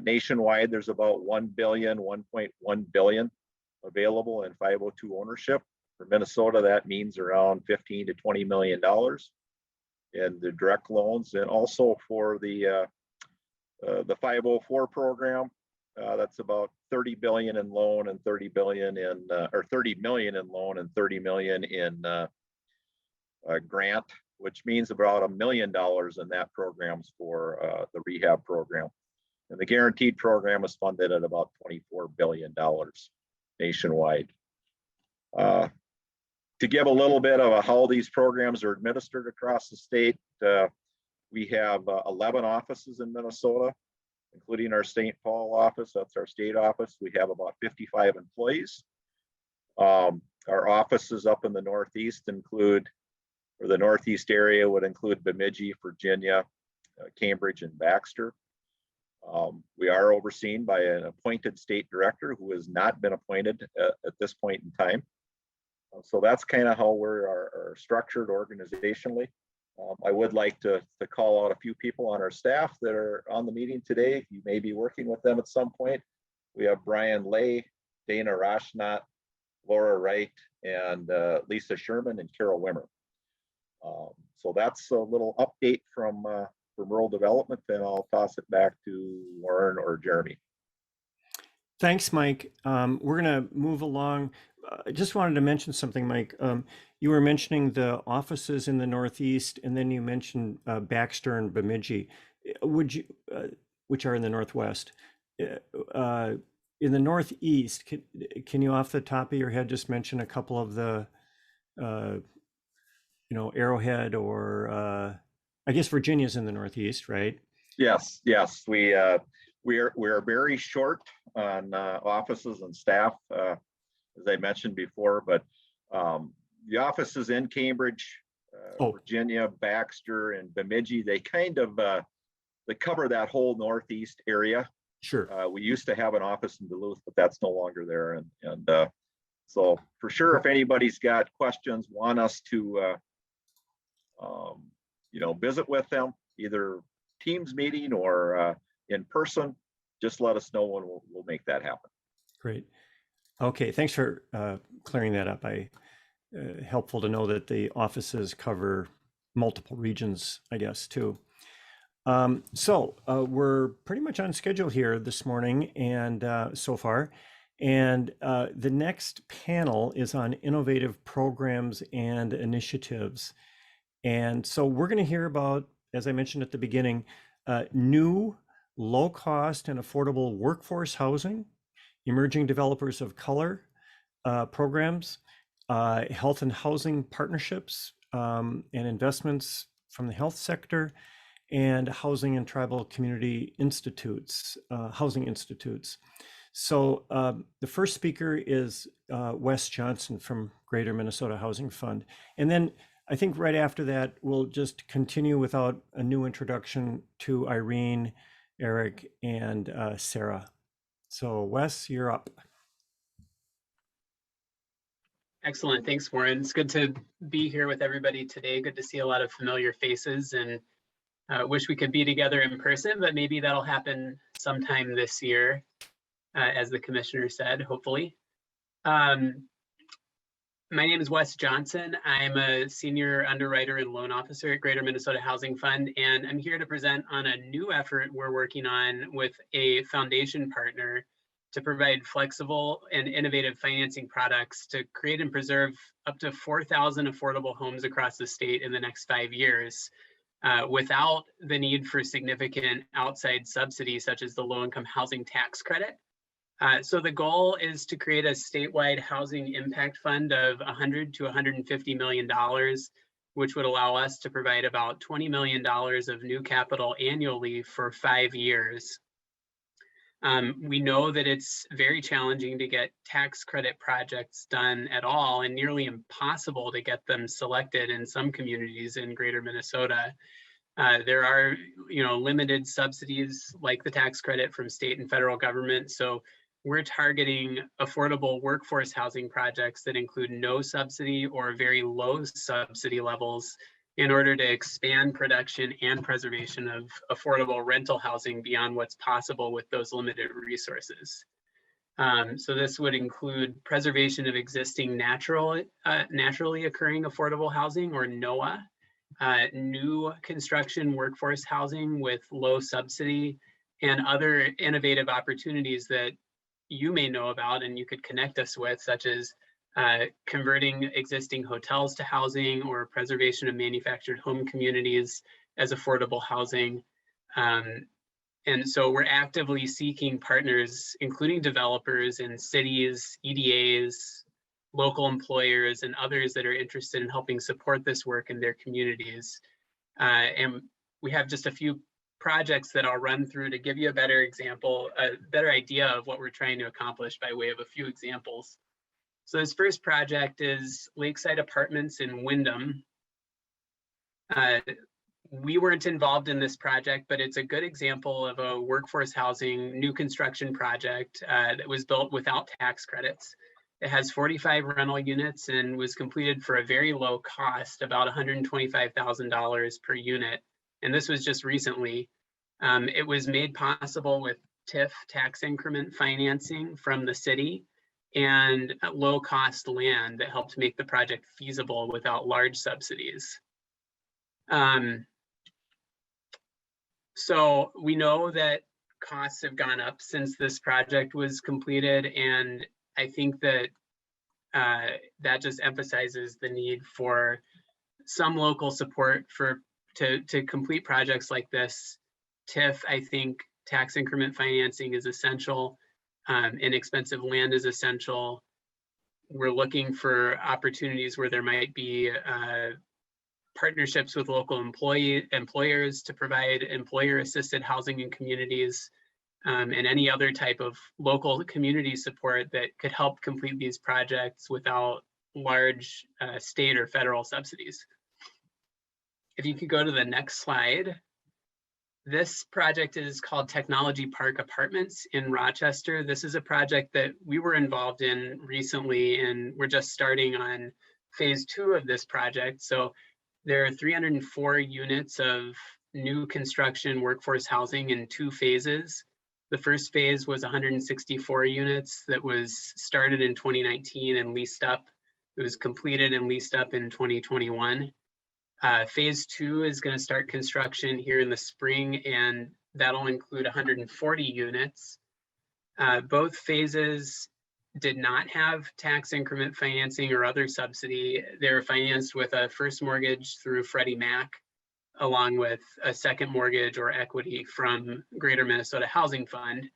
nationwide, there's about 1.1 billion available in 502 ownership. For Minnesota, that means around $15 to $20 million in the direct loans. And also for the 504 program, that's about 30 billion in loan and 30 billion in, or 30 million in loan and 30 million in grant, which means about $1 million in that programs for the rehab program. And the guaranteed program is funded at about $24 billion nationwide. To give a little bit of how these programs are administered across the state, we have 11 offices in Minnesota, including our St. Paul office. That's our state office. We have about 55 employees. Our offices up in the Northeast include, or the Northeast area would include Bemidji, Virginia, Cambridge, and Baxter. We are overseen by an appointed state director who has not been appointed at this point in time. So that's kind of how we're structured organizationally. I would like to call out a few people on our staff that are on the meeting today. You may be working with them at some point. We have Brian Lay, Dana Rashnat, Laura Wright, and Lisa Sherman and Carol Wimmer. So that's a little update from rural development, and I'll toss it back to Warren or Jeremy.
Thanks, Mike. We're going to move along. I just wanted to mention something, Mike. You were mentioning the offices in the Northeast, and then you mentioned Baxter and Bemidji. Would you, which are in the Northwest? In the Northeast, can you off the top of your head just mention a couple of the, Arrowhead or I guess Virginia's in the Northeast, right?
Yes, we are very short on offices and staff, as I mentioned before, but the offices in Cambridge, Virginia, Baxter, and Bemidji, they kind of they cover that whole Northeast area.
Sure.
We used to have an office in Duluth, but that's no longer there. And so for sure, if anybody's got questions, want us to visit with them, either Teams meeting or in person, just let us know and we'll make that happen.
Great. Okay, thanks for clearing that up. Helpful to know that the offices cover multiple regions, I guess, too. So we're pretty much on schedule here this morning and so far. And the next panel is on innovative programs and initiatives. And so we're going to hear about, as I mentioned at the beginning, new low-cost and affordable workforce housing, emerging developers of color programs, health and housing partnerships, and investments from the health sector, and housing and tribal community institutes, housing institutes. So the first speaker is Wes Johnson from Greater Minnesota Housing Fund. And then I think right after that, we'll just continue without a new introduction to Irene, Eric, and Sarah. So Wes, you're up.
Excellent. Thanks, Warren. It's good to be here with everybody today. Good to see a lot of familiar faces, and wish we could be together in person, but maybe that'll happen sometime this year, as the commissioner said, hopefully. My name is Wes Johnson. I'm a senior underwriter and loan officer at Greater Minnesota Housing Fund, and I'm here to present on a new effort we're working on with a foundation partner to provide flexible and innovative financing products to create and preserve up to 4,000 affordable homes across the state in the next 5 years, without the need for significant outside subsidies such as the low-income housing tax credit. So the goal is to create a statewide housing impact fund of $100 to $150 million, which would allow us to provide about $20 million of new capital annually for 5 years. We know that it's very challenging to get tax credit projects done at all, and nearly impossible to get them selected in some communities in Greater Minnesota. There are, limited subsidies like the tax credit from state and federal government. So we're targeting affordable workforce housing projects that include no subsidy or very low subsidy levels in order to expand production and preservation of affordable rental housing beyond what's possible with those limited resources. So this would include preservation of existing naturally occurring affordable housing, or NOAA, new construction workforce housing with low subsidy, and other innovative opportunities that you may know about and you could connect us with, such as converting existing hotels to housing, or preservation of manufactured home communities as affordable housing, And so we're actively seeking partners, including developers and cities, EDAs, local employers, and others that are interested in helping support this work in their communities. And we have just a few projects that I'll run through to give you a better example, a better idea of what we're trying to accomplish by way of a few examples. So this first project is Lakeside Apartments in Wyndham. We weren't involved in this project, but it's a good example of a workforce housing new construction project that was built without tax credits. It has 45 rental units and was completed for a very low cost, about $125,000 per unit. And this was just recently. It was made possible with TIF, tax increment financing from the city, and low cost land that helped make the project feasible without large subsidies. So we know that costs have gone up since this project was completed, and I think that that just emphasizes the need for some local support to complete projects like this. TIF, I think tax increment financing is essential. Inexpensive land is essential. We're looking for opportunities where there might be partnerships with local employers to provide employer-assisted housing in communities, and any other type of local community support that could help complete these projects without large state or federal subsidies. If you could go to the next slide. This project is called Technology Park Apartments in Rochester. This is a project that we were involved in recently, and we're just starting on phase 2 of this project. So there are 304 units of new construction workforce housing in 2 phases. The first phase was 164 units that was started in 2019 and leased up. It was completed and leased up in 2021. Phase 2 is going to start construction here in the spring, and that'll include 140 units. Both phases did not have tax increment financing or other subsidy. They were financed with a first mortgage through Freddie Mac, along with a second mortgage or equity from Greater Minnesota Housing Fund.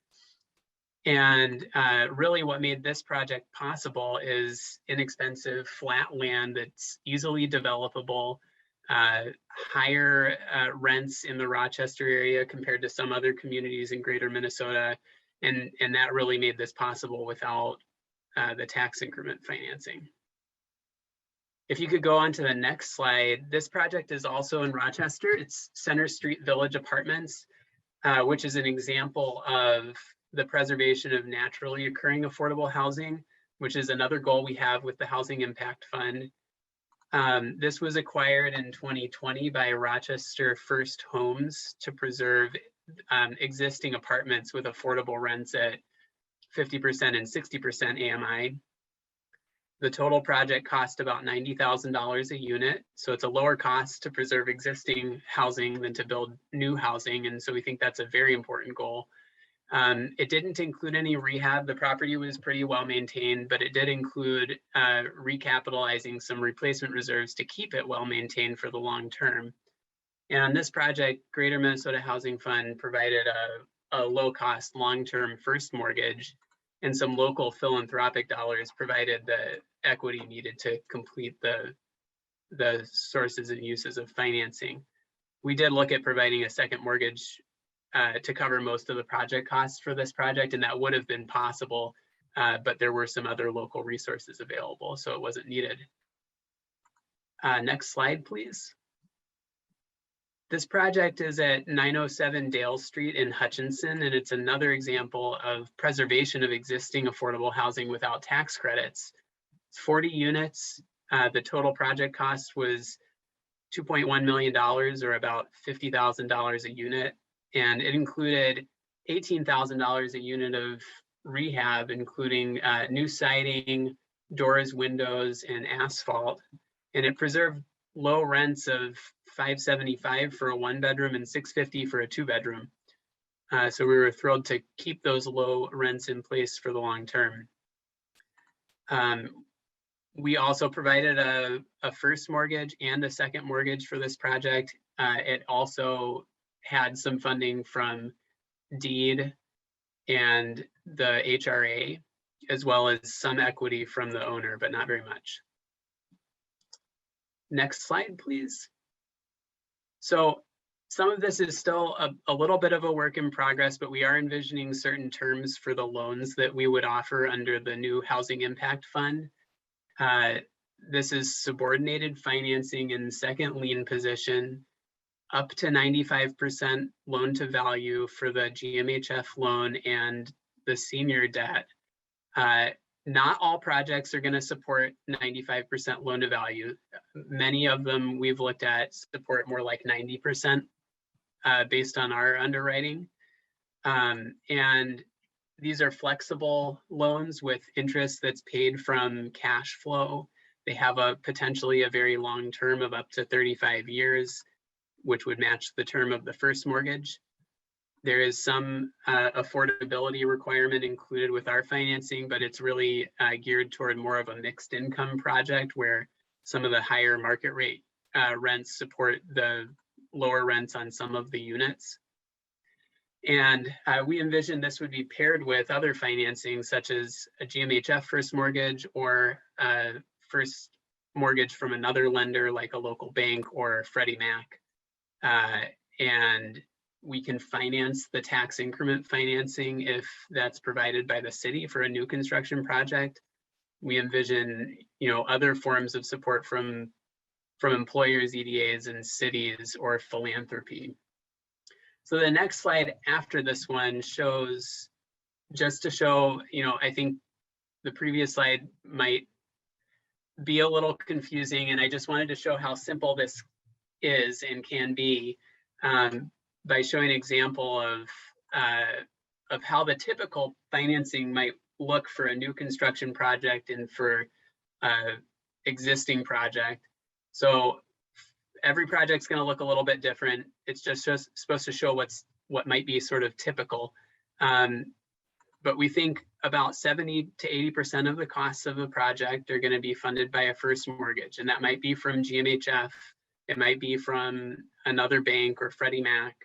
And really what made this project possible is inexpensive flat land that's easily developable, higher rents in the Rochester area compared to some other communities in Greater Minnesota. And that really made this possible without the tax increment financing. If you could go on to the next slide, this project is also in Rochester. It's Center Street Village Apartments, which is an example of the preservation of naturally occurring affordable housing, which is another goal we have with the Housing Impact Fund. This was acquired in 2020 by Rochester First Homes to preserve existing apartments with affordable rents at 50% and 60% AMI. The total project cost about $90,000 a unit. So it's a lower cost to preserve existing housing than to build new housing. And so we think that's a very important goal. It didn't include any rehab. The property was pretty well maintained, but it did include recapitalizing some replacement reserves to keep it well maintained for the long term. And on this project, Greater Minnesota Housing Fund provided a low cost long-term first mortgage, and some local philanthropic dollars provided the equity needed to complete the sources and uses of financing. We did look at providing a second mortgage to cover most of the project costs for this project, and that would have been possible, but there were some other local resources available, so it wasn't needed. Next slide, please. This project is at 907 Dale Street in Hutchinson, and it's another example of preservation of existing affordable housing without tax credits. It's 40 units. The total project cost was $2.1 million, or about $50,000 a unit. And it included $18,000 a unit of rehab, including new siding, doors, windows, and asphalt. And it preserved low rents of $575 for a 1-bedroom and $650 for a 2-bedroom. So we were thrilled to keep those low rents in place for the long term. We also provided a first mortgage and a second mortgage for this project. It also had some funding from deed and the HRA, as well as some equity from the owner, but not very much. Next slide, please. So some of this is still a little bit of a work in progress, but we are envisioning certain terms for the loans that we would offer under the new Housing Impact Fund. This is subordinated financing in second lien position, up to 95% loan to value for the GMHF loan and the senior debt. Not all projects are going to support 95% loan to value. Many of them we've looked at support more like 90% based on our underwriting. And these are flexible loans with interest that's paid from cash flow. They have a potentially a very long term of up to 35 years, which would match the term of the first mortgage. There is some affordability requirement included with our financing, but it's really geared toward more of a mixed income project where some of the higher market rate rents support the lower rents on some of the units. And we envision this would be paired with other financing such as a GMHF first mortgage or a first mortgage from another lender like a local bank or Freddie Mac. And we can finance the tax increment financing if that's provided by the city for a new construction project. We envision, other forms of support from employers, EDAs, and cities or philanthropy. So the next slide after this one shows, just to show, I think the previous slide might be a little confusing, and I just wanted to show how simple this is and can be. By showing an example of how the typical financing might look for a new construction project and for existing project. So every project's going to look a little bit different. It's just supposed to show what might be sort of typical. But we think about 70 to 80% of the costs of a project are going to be funded by a first mortgage, and that might be from GMHF. It might be from another bank or Freddie Mac.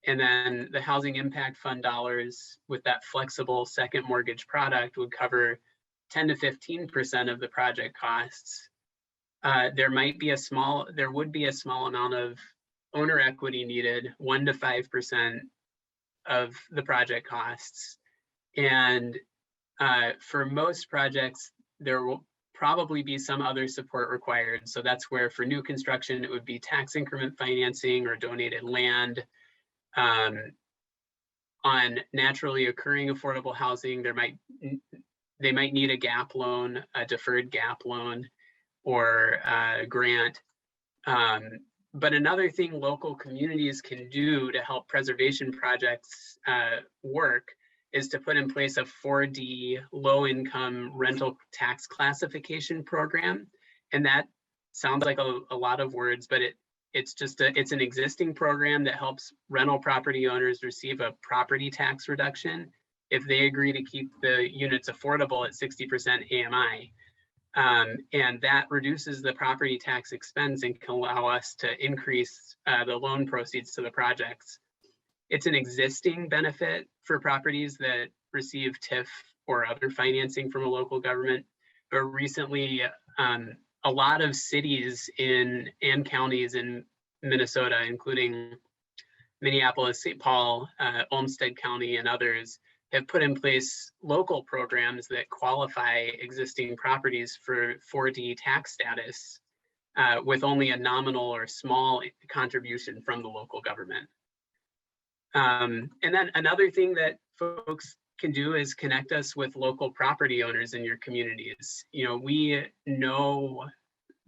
And then the Housing Impact Fund dollars with that flexible second mortgage product would cover 10 to 15% of the project costs. There would be a small amount of owner equity needed, 1 to 5% of the project costs. And for most projects, there will probably be some other support required. So that's where for new construction, it would be tax increment financing or donated land. On naturally occurring affordable housing, they might need a GAP loan, a deferred GAP loan, or a grant. But another thing local communities can do to help preservation projects work is to put in place a 4D low-income rental tax classification program. And that sounds like a lot of words, but it's an existing program that helps rental property owners receive a property tax reduction if they agree to keep the units affordable at 60% AMI. And that reduces the property tax expense and can allow us to increase the loan proceeds to the projects. It's an existing benefit for properties that receive TIF or other financing from a local government. But recently, a lot of cities and counties in Minnesota, including Minneapolis, St. Paul, Olmsted County, and others, have put in place local programs that qualify existing properties for 4D tax status with only a nominal or small contribution from the local government. And then another thing that folks can do is connect us with local property owners in your communities. We know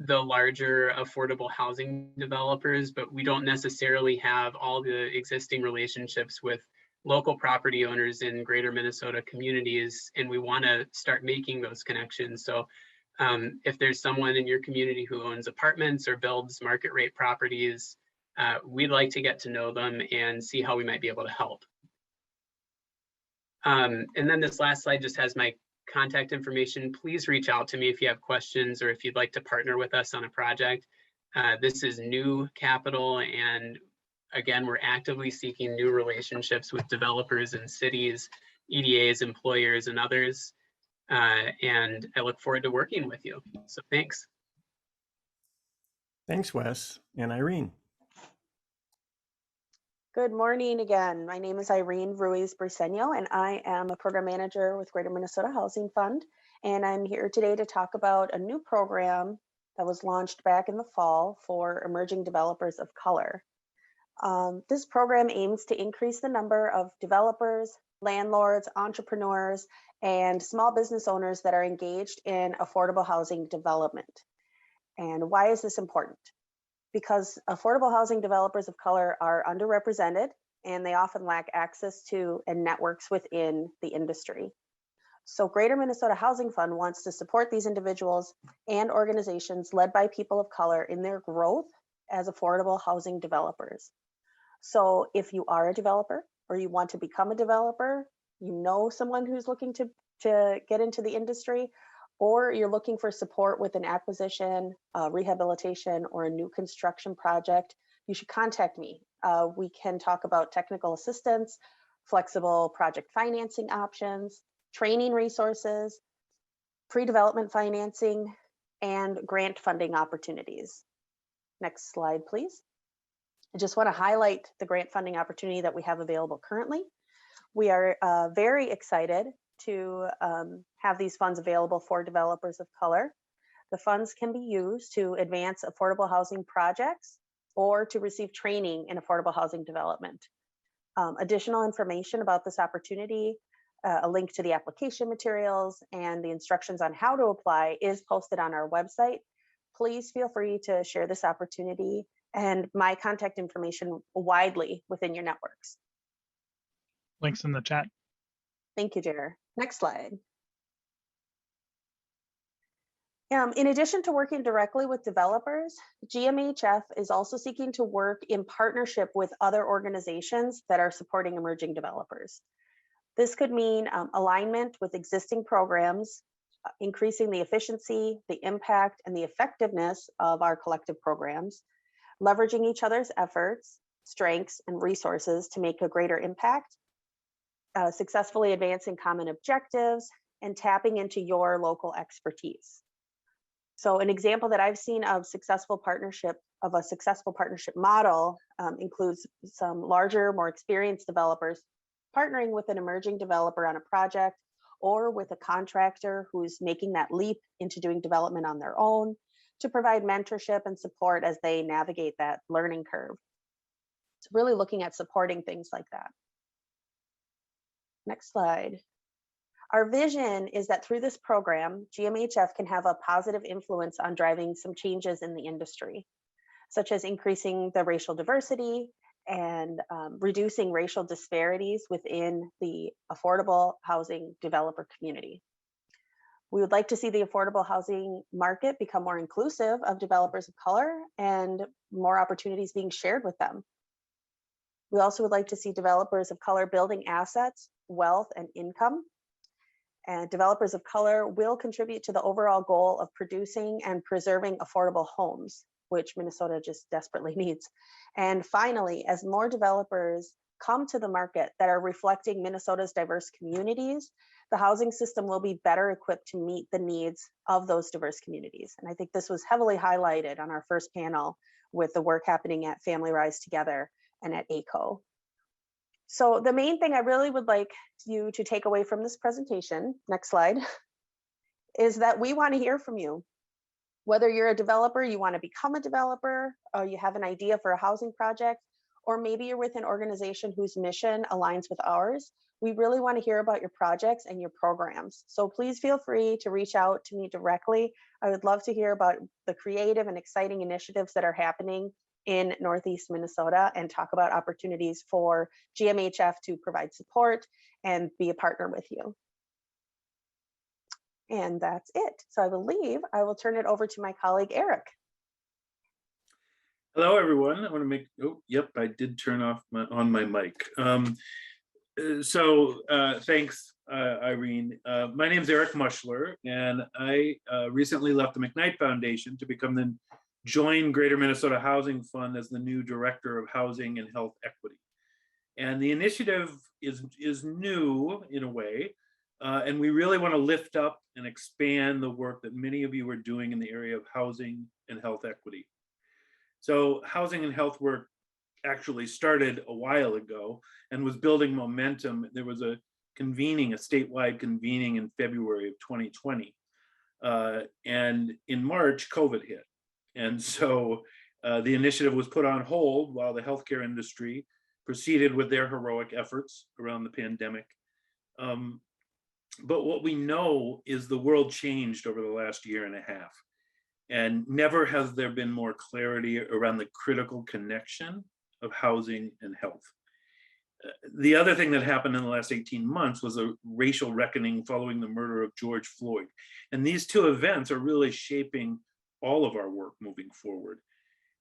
the larger affordable housing developers, but we don't necessarily have all the existing relationships with local property owners in greater Minnesota communities, and we want to start making those connections. So if there's someone in your community who owns apartments or builds market rate properties, we'd like to get to know them and see how we might be able to help. And then this last slide just has my contact information. Please reach out to me if you have questions or if you'd like to partner with us on a project. This is new capital, and again, we're actively seeking new relationships with developers and cities, EDAs, employers, and others. And I look forward to working with you. So thanks.
Thanks, Wes. And Irene.
Good morning again. My name is Irene Ruiz-Briceño, and I am a program manager with Greater Minnesota Housing Fund. And I'm here today to talk about a new program that was launched back in the fall for emerging developers of color. This program aims to increase the number of developers, landlords, entrepreneurs, and small business owners that are engaged in affordable housing development. And why is this important? Because affordable housing developers of color are underrepresented and they often lack access to and networks within the industry. So Greater Minnesota Housing Fund wants to support these individuals and organizations led by people of color in their growth as affordable housing developers. So if you are a developer or you want to become a developer, you know someone who's looking to get into the industry, or you're looking for support with an acquisition, rehabilitation, or a new construction project, you should contact me. We can talk about technical assistance, flexible project financing options, training resources, pre-development financing, and grant funding opportunities. Next slide, please. I just want to highlight the grant funding opportunity that we have available currently. We are very excited to have these funds available for developers of color. The funds can be used to advance affordable housing projects or to receive training in affordable housing development. Additional information about this opportunity, a link to the application materials and the instructions on how to apply is posted on our website. Please feel free to share this opportunity and my contact information widely within your networks.
Links in the chat.
Thank you, Jer. Next slide. In addition to working directly with developers, GMHF is also seeking to work in partnership with other organizations that are supporting emerging developers. This could mean alignment with existing programs, increasing the efficiency, the impact, and the effectiveness of our collective programs, leveraging each other's efforts, strengths, and resources to make a greater impact, successfully advancing common objectives, and tapping into your local expertise. So an example that I've seen of a successful partnership model includes some larger, more experienced developers partnering with an emerging developer on a project, or with a contractor who's making that leap into doing development on their own to provide mentorship and support as they navigate that learning curve. So really looking at supporting things like that. Next slide. Our vision is that through this program, GMHF can have a positive influence on driving some changes in the industry, such as increasing the racial diversity and reducing racial disparities within the affordable housing developer community. We would like to see the affordable housing market become more inclusive of developers of color and more opportunities being shared with them. We also would like to see developers of color building assets, wealth, and income. And developers of color will contribute to the overall goal of producing and preserving affordable homes, which Minnesota just desperately needs. And finally, as more developers come to the market that are reflecting Minnesota's diverse communities, the housing system will be better equipped to meet the needs of those diverse communities. And I think this was heavily highlighted on our first panel with the work happening at Family Rise Together and at ACO. So the main thing I really would like you to take away from this presentation, next slide, is that we want to hear from you. Whether you're a developer, you want to become a developer, or you have an idea for a housing project, or maybe you're with an organization whose mission aligns with ours, we really want to hear about your projects and your programs. So please feel free to reach out to me directly. I would love to hear about the creative and exciting initiatives that are happening in Northeast Minnesota and talk about opportunities for GMHF to provide support and be a partner with you. And that's it. So I believe I will turn it over to my colleague, Eric.
Hello, everyone. I want to make, oh, yep, I did turn off on my mic. Thanks, Irene. My name is Eric Mushler, and I recently left the McKnight Foundation to become the joined Greater Minnesota Housing Fund as the new Director of Housing and Health Equity. And the initiative is new in a way, and we really want to lift up and expand the work that many of you are doing in the area of housing and health equity. So housing and health work actually started a while ago and was building momentum. There was a statewide convening in February of 2020. And in March, COVID hit. And so the initiative was put on hold while the healthcare industry proceeded with their heroic efforts around the pandemic. But what we know is the world changed over the last year and a half. And never has there been more clarity around the critical connection of housing and health. The other thing that happened in the last 18 months was a racial reckoning following the murder of George Floyd. And these two events are really shaping all of our work moving forward.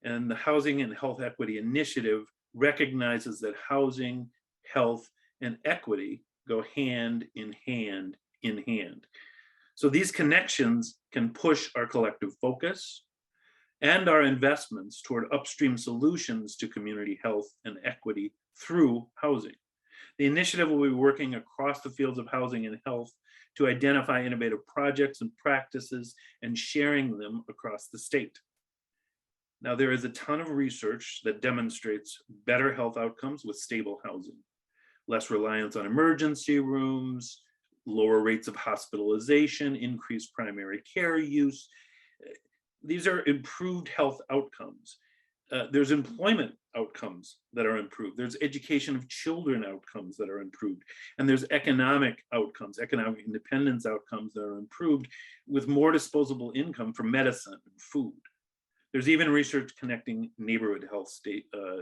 And the Housing and Health Equity Initiative recognizes that housing, health, and equity go hand in hand in hand. So these connections can push our collective focus and our investments toward upstream solutions to community health and equity through housing. The initiative will be working across the fields of housing and health to identify innovative projects and practices and sharing them across the state. Now, there is a ton of research that demonstrates better health outcomes with stable housing, less reliance on emergency rooms, lower rates of hospitalization, increased primary care use. These are improved health outcomes. There's employment outcomes that are improved. There's education of children outcomes that are improved. And there's economic outcomes, economic independence outcomes that are improved with more disposable income for medicine and food. There's even research connecting neighborhood health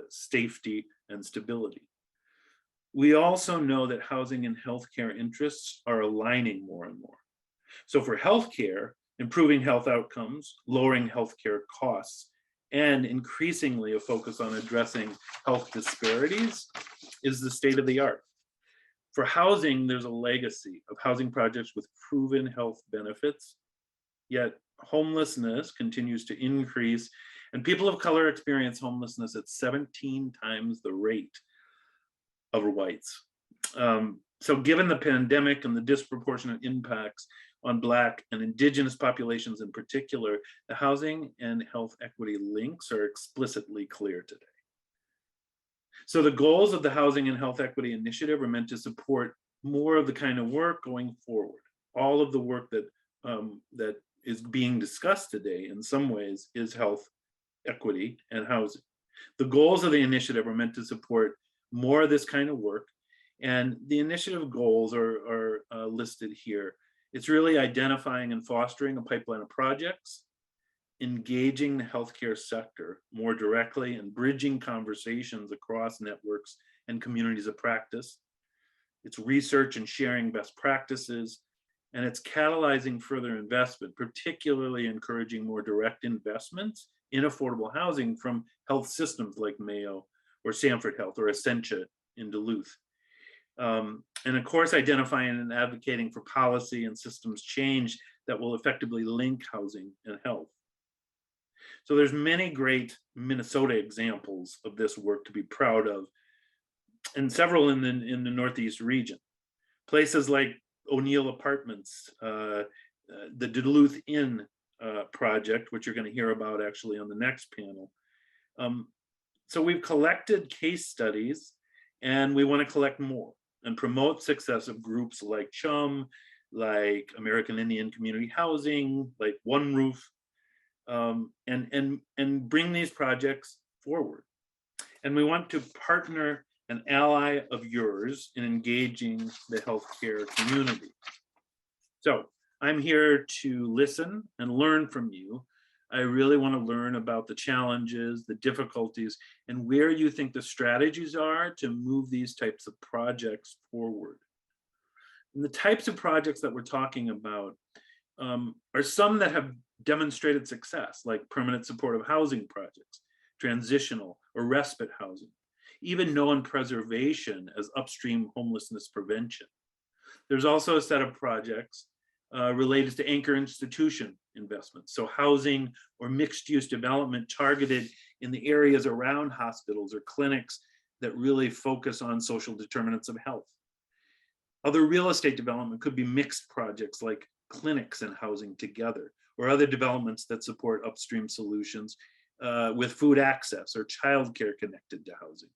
safety and stability. We also know that housing and healthcare interests are aligning more and more. So for healthcare, improving health outcomes, lowering healthcare costs, and increasingly a focus on addressing health disparities is the state of the art. For housing, there's a legacy of housing projects with proven health benefits, yet homelessness continues to increase, and people of color experience homelessness at 17 times the rate of whites. So given the pandemic and the disproportionate impacts on Black and Indigenous populations in particular, the housing and health equity links are explicitly clear today. So the goals of the Housing and Health Equity Initiative are meant to support more of the kind of work going forward. All of the work that, that is being discussed today in some ways is health, equity, and housing. The goals of the initiative are meant to support more of this kind of work, and the initiative goals are listed here. It's really identifying and fostering a pipeline of projects, engaging the healthcare sector more directly and bridging conversations across networks and communities of practice. It's research and sharing best practices, and it's catalyzing further investment, particularly encouraging more direct investments in affordable housing from health systems like Mayo or Sanford Health or Essentia in Duluth. And of course, identifying and advocating for policy and systems change that will effectively link housing and health. So there's many great Minnesota examples of this work to be proud of, and several in the Northeast region. Places like O'Neill Apartments, the Duluth Inn project, which you're going to hear about actually on the next panel. So we've collected case studies, and we want to collect more and promote success of groups like CHUM, like American Indian Community Housing, like One Roof, and bring these projects forward. And we want to partner an ally of yours in engaging the healthcare community. So I'm here to listen and learn from you. I really want to learn about the challenges, the difficulties, and where you think the strategies are to move these types of projects forward. And the types of projects that we're talking about are some that have demonstrated success, like permanent supportive housing projects, transitional or respite housing, even known preservation as upstream homelessness prevention. There's also a set of projects related to anchor institution investments. So housing or mixed use development targeted in the areas around hospitals or clinics that really focus on social determinants of health. Other real estate development could be mixed projects like clinics and housing together, or other developments that support upstream solutions with food access or childcare connected to housing.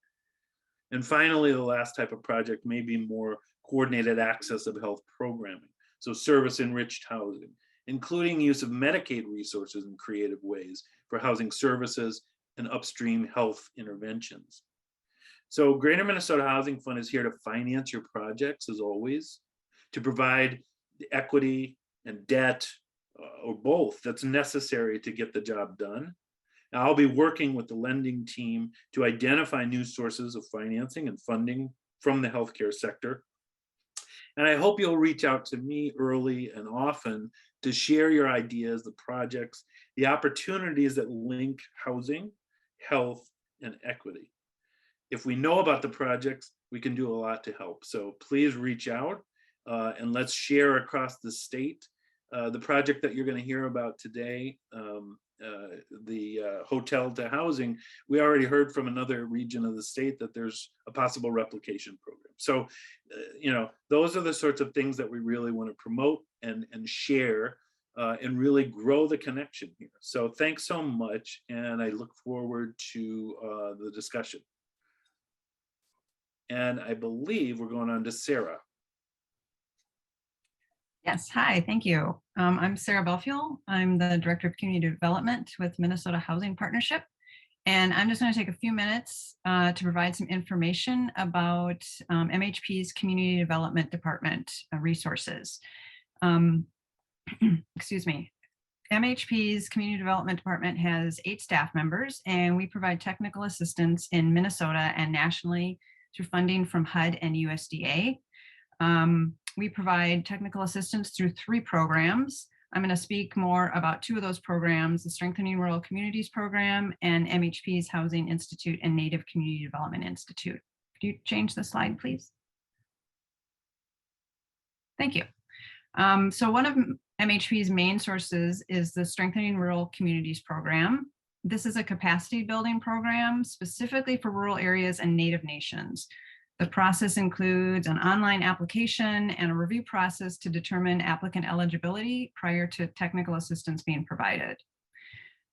And finally, the last type of project may be more coordinated access of health programming. So service enriched housing, including use of Medicaid resources in creative ways for housing services and upstream health interventions. So Greater Minnesota Housing Fund is here to finance your projects as always, to provide the equity and debt or both that's necessary to get the job done. Now, I'll be working with the lending team to identify new sources of financing and funding from the healthcare sector. And I hope you'll reach out to me early and often to share your ideas, the projects, the opportunities that link housing, health, and equity. If we know about the projects, we can do a lot to help. So please reach out and let's share across the state. The project that you're going to hear about today, the hotel to housing, we already heard from another region of the state that there's a possible replication program. So, you know, those are the sorts of things that we really want to promote and share and really grow the connection here. So thanks so much. And I look forward to the discussion. And I believe we're going on to Sarah.
Yes, hi, thank you. I'm Sarah Belfiel. I'm the Director of Community Development with Minnesota Housing Partnership. And I'm just going to take a few minutes to provide some information about MHP's Community Development Department resources. Excuse me. MHP's Community Development Department has 8 staff members, and we provide technical assistance in Minnesota and nationally through funding from HUD and USDA. We provide technical assistance through 3 programs. I'm going to speak more about 2 of those programs, the Strengthening Rural Communities Program and MHP's Housing Institute and Native Community Development Institute. Could you change the slide, please? Thank you. So one of MHP's main sources is the Strengthening Rural Communities Program. This is a capacity building program specifically for rural areas and Native nations. The process includes an online application and a review process to determine applicant eligibility prior to technical assistance being provided.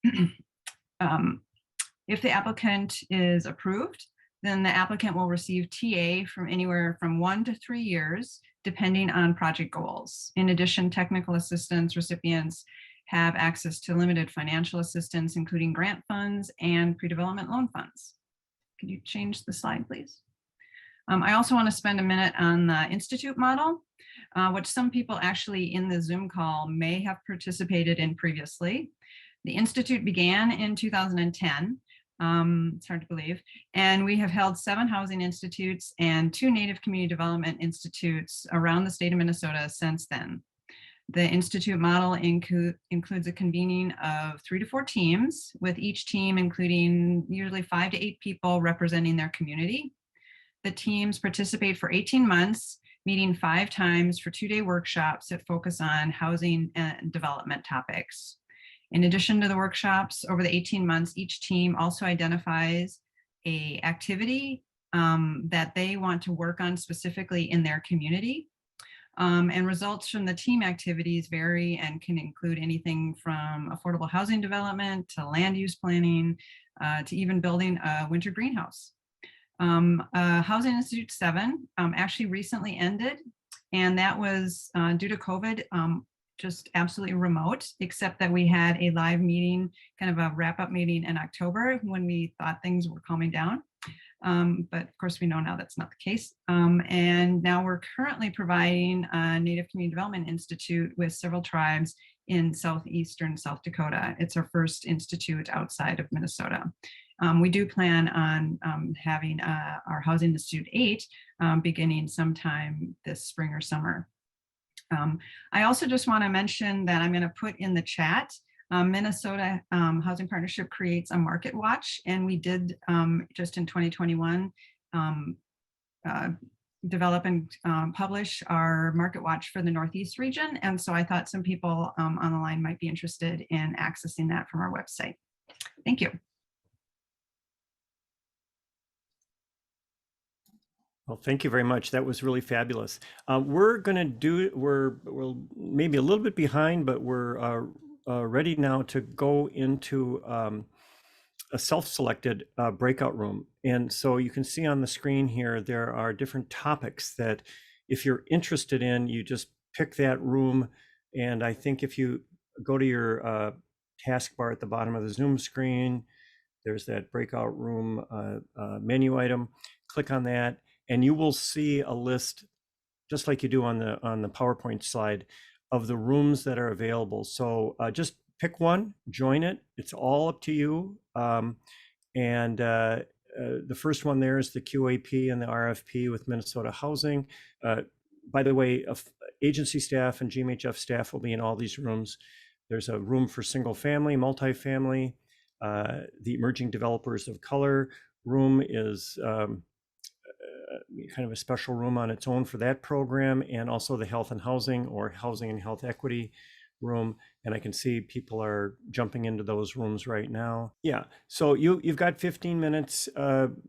If the applicant is approved, then the applicant will receive TA from anywhere from 1 to 3 years, depending on project goals. In addition, technical assistance recipients have access to limited financial assistance, including grant funds and pre-development loan funds. Could you change the slide, please? I also want to spend a minute on the Institute model, which some people actually in the Zoom call may have participated in previously. The Institute began in 2010. It's hard to believe. And we have held 7 housing institutes and 2 Native Community Development Institutes around the state of Minnesota since then. The Institute model includes a convening of 3 to 4 teams, with each team including usually 5 to 8 people representing their community. The teams participate for 18 months, meeting 5 times for 2-day workshops that focus on housing and development topics. In addition to the workshops, over the 18 months, each team also identifies an activity that they want to work on specifically in their community. And results from the team activities vary and can include anything from affordable housing development to land use planning to even building a winter greenhouse. Housing Institute 7 actually recently ended, and that was due to COVID, just absolutely remote, except that we had a live meeting, kind of a wrap-up meeting in October when we thought things were calming down. But of course, we know now that's not the case. And now we're currently providing a Native Community Development Institute with several tribes in southeastern South Dakota. It's our first institute outside of Minnesota. We do plan on having our Housing Institute 8 beginning sometime this spring or summer. I also just want to mention that I'm going to put in the chat, Minnesota Housing Partnership creates a market watch, and we did just in 2021 develop and publish our market watch for the Northeast region. And so I thought some people on the line might be interested in accessing that from our website. Thank you.
Well, thank you very much. That was really fabulous. We're maybe a little bit behind, but we're ready now to go into a self-selected breakout room. And so you can see on the screen here, there are different topics that if you're interested in, you just pick that room. And I think if you go to your taskbar at the bottom of the Zoom screen, there's that breakout room menu item. Click on that, and you will see a list, just like you do on the PowerPoint slide, of the rooms that are available. So just pick one, join it. It's all up to you. The first one there is the QAP and the RFP with Minnesota Housing. By the way, agency staff and GMHF staff will be in all these rooms. There's a room for single family, multifamily. The emerging developers of color room is kind of a special room on its own for that program, and also the health and housing, or housing and health equity room. And I can see people are jumping into those rooms right now. Yeah, so you've got 15 minutes.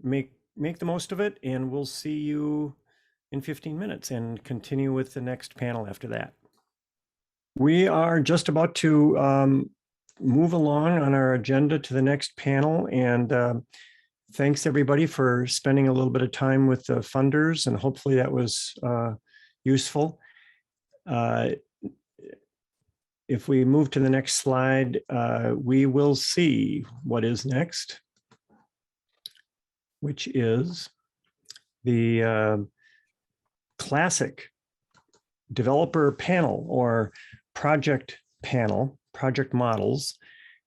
Make the most of it, and we'll see you in 15 minutes and continue with the next panel after that. We are just about to move along on our agenda to the next panel, and thanks everybody for spending a little bit of time with the funders, and hopefully that was useful. If we move to the next slide, we will see what is next, which is the classic developer panel, or project panel, project models.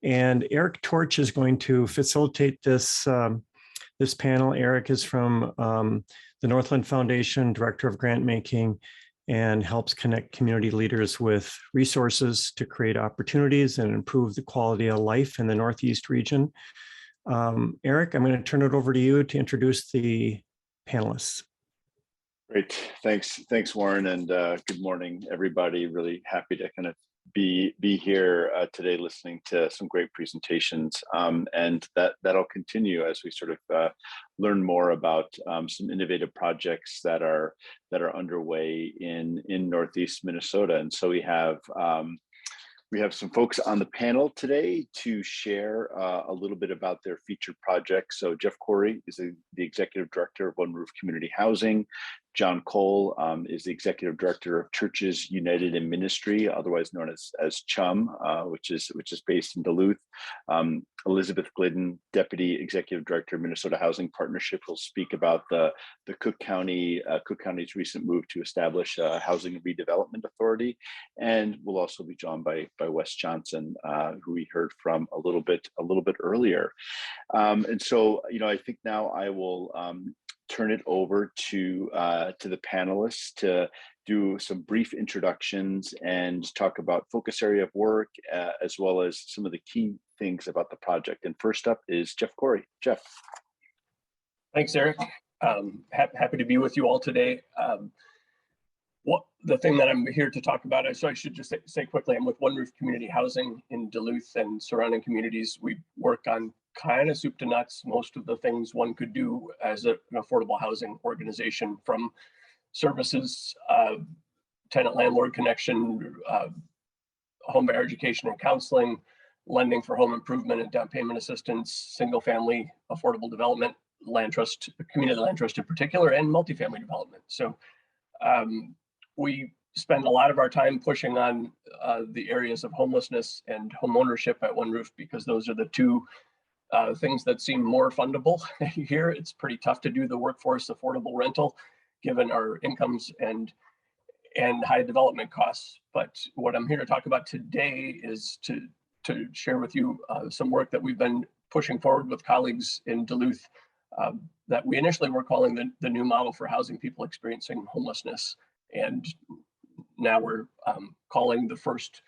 And Eric Torch is going to facilitate this this panel. Eric is from the Northland Foundation, Director of Grant Making, and helps connect community leaders with resources to create opportunities and improve the quality of life in the Northeast region. Eric, I'm going to turn it over to you to introduce the panelists.
Great, thanks Warren, and good morning everybody. Really happy to kind of be here today listening to some great presentations, and that'll continue as we sort of learn more about some innovative projects that are underway in Northeast Minnesota. And so we have some folks on the panel today to share a little bit about their featured projects. So Jeff Corey is the Executive Director of One Roof Community Housing. John Cole is the Executive Director of Churches United in Ministry, otherwise known as CHUM, which is based in Duluth. Elizabeth Glidden, Deputy Executive Director of Minnesota Housing Partnership, will speak about the Cook County's recent move to establish a housing redevelopment authority, and we'll also be joined by Wes Johnson, who we heard from a little bit earlier. And so, I think now I will turn it over to the panelists to do some brief introductions and talk about focus area of work, as well as some of the key things about the project. And first up is Jeff Corey. Jeff.
Thanks, Eric. Happy to be with you all today. The thing that I'm here to talk about, so I should just say quickly, I'm with One Roof Community Housing in Duluth and surrounding communities. We work on kind of soup to nuts, most of the things one could do as an affordable housing organization, from services, tenant landlord connection, home buyer education and counseling, lending for home improvement and down payment assistance, single family affordable development, land trust, community land trust in particular, and multifamily development. So we spend a lot of our time pushing on the areas of homelessness and home ownership at One Roof, because those are the two things that seem more fundable here. It's pretty tough to do the workforce affordable rental, given our incomes and high development costs. But what I'm here to talk about today is to share with you some work that we've been pushing forward with colleagues in Duluth that we initially were calling the new model for housing people experiencing homelessness. And now we're calling the first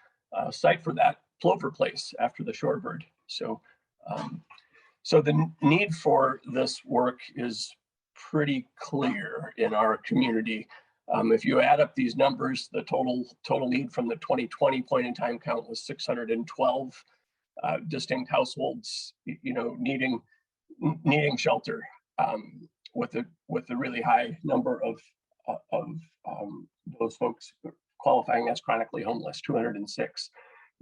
site for that Plover Place, after the shorebird. So the need for this work is pretty clear in our community. If you add up these numbers, the total need from the 2020 point in time count was 612 distinct households, needing shelter, with a really high number of those folks qualifying as chronically homeless, 206.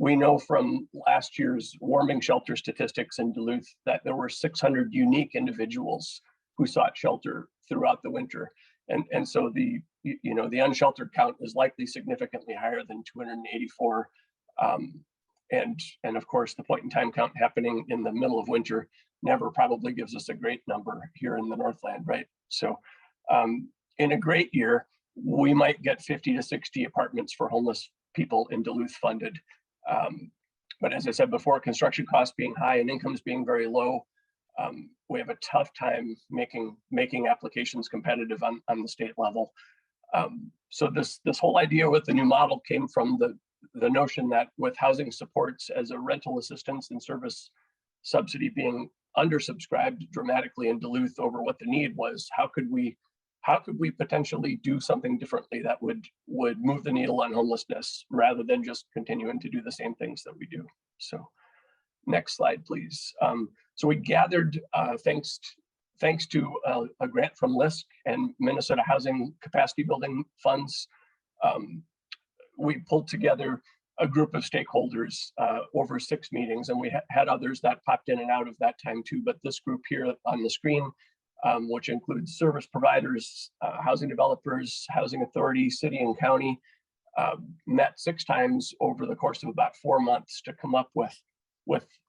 We know from last year's warming shelter statistics in Duluth that there were 600 unique individuals who sought shelter throughout the winter. And so the unsheltered count is likely significantly higher than 284. And of course, the point in time count happening in the middle of winter never probably gives us a great number here in the Northland, right? So in a great year, we might get 50 to 60 apartments for homeless people in Duluth funded. But as I said before, construction costs being high and incomes being very low, we have a tough time making applications competitive on the state level. So this whole idea with the new model came from the notion that with housing supports as a rental assistance and service subsidy being undersubscribed dramatically in Duluth over what the need was, how could we potentially do something differently that would move the needle on homelessness rather than just continuing to do the same things that we do? So next slide, please. So we gathered, thanks to a grant from LISC and Minnesota Housing Capacity Building Funds, we pulled together a group of stakeholders over 6 meetings, and we had others that popped in and out of that time too. But this group here on the screen, which includes service providers, housing developers, housing authority, city and county, met 6 times over the course of about 4 months to come up with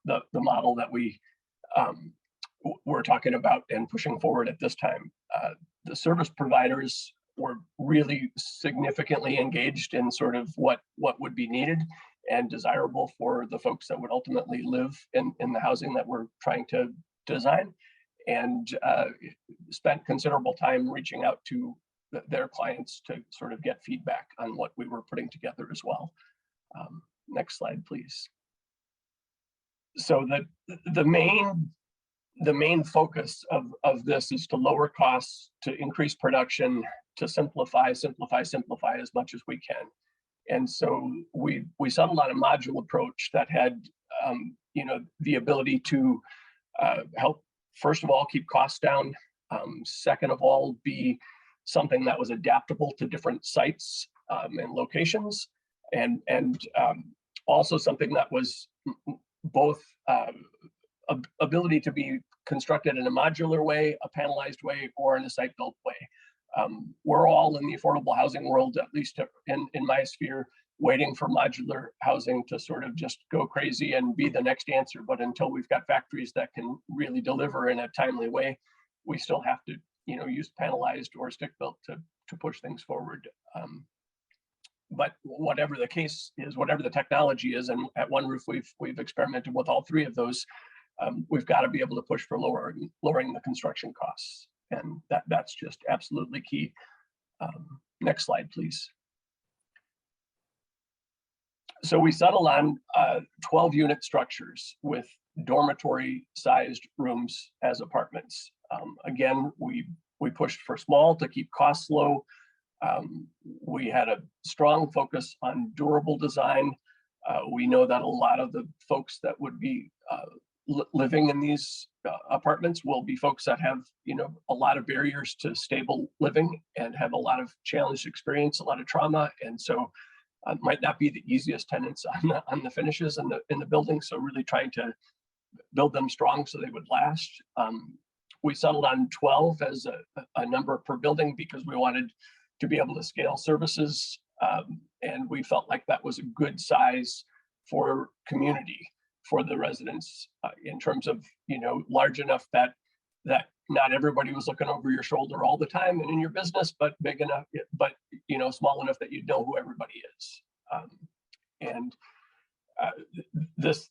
the model that we're talking about and pushing forward at this time. The service providers were really significantly engaged in sort of what would be needed and desirable for the folks that would ultimately live in the housing that we're trying to design, and spent considerable time reaching out to their clients to sort of get feedback on what we were putting together as well. Next slide, please. So the main focus of this is to lower costs, to increase production, to simplify as much as we can. And so we settled on a module approach that had the ability to help, first of all, keep costs down. Second of all, be something that was adaptable to different sites and locations, and also something that was both ability to be constructed in a modular way, a panelized way, or in a site-built way. We're all in the affordable housing world, at least in my sphere, waiting for modular housing to sort of just go crazy and be the next answer. But until we've got factories that can really deliver in a timely way, we still have to, use panelized or stick-built to push things forward. But whatever the case is, whatever the technology is, and at One Roof we've experimented with all 3 of those, we've got to be able to push for lowering the construction costs, and that's just absolutely key. Next slide, please. So we settled on 12 unit structures with dormitory sized rooms as apartments. Again, we pushed for small to keep costs low. We had a strong focus on durable design. We know that a lot of the folks that would be living in these apartments will be folks that have, a lot of barriers to stable living and have a lot of challenged experience, a lot of trauma, and so might not be the easiest tenants on the finishes in the building. So really trying to build them strong so they would last. We settled on 12 as a number per building because we wanted to be able to scale services, and we felt like that was a good size for community for the residents, in terms of large enough that not everybody was looking over your shoulder all the time and in your business, but big enough, but small enough that you know who everybody is. And this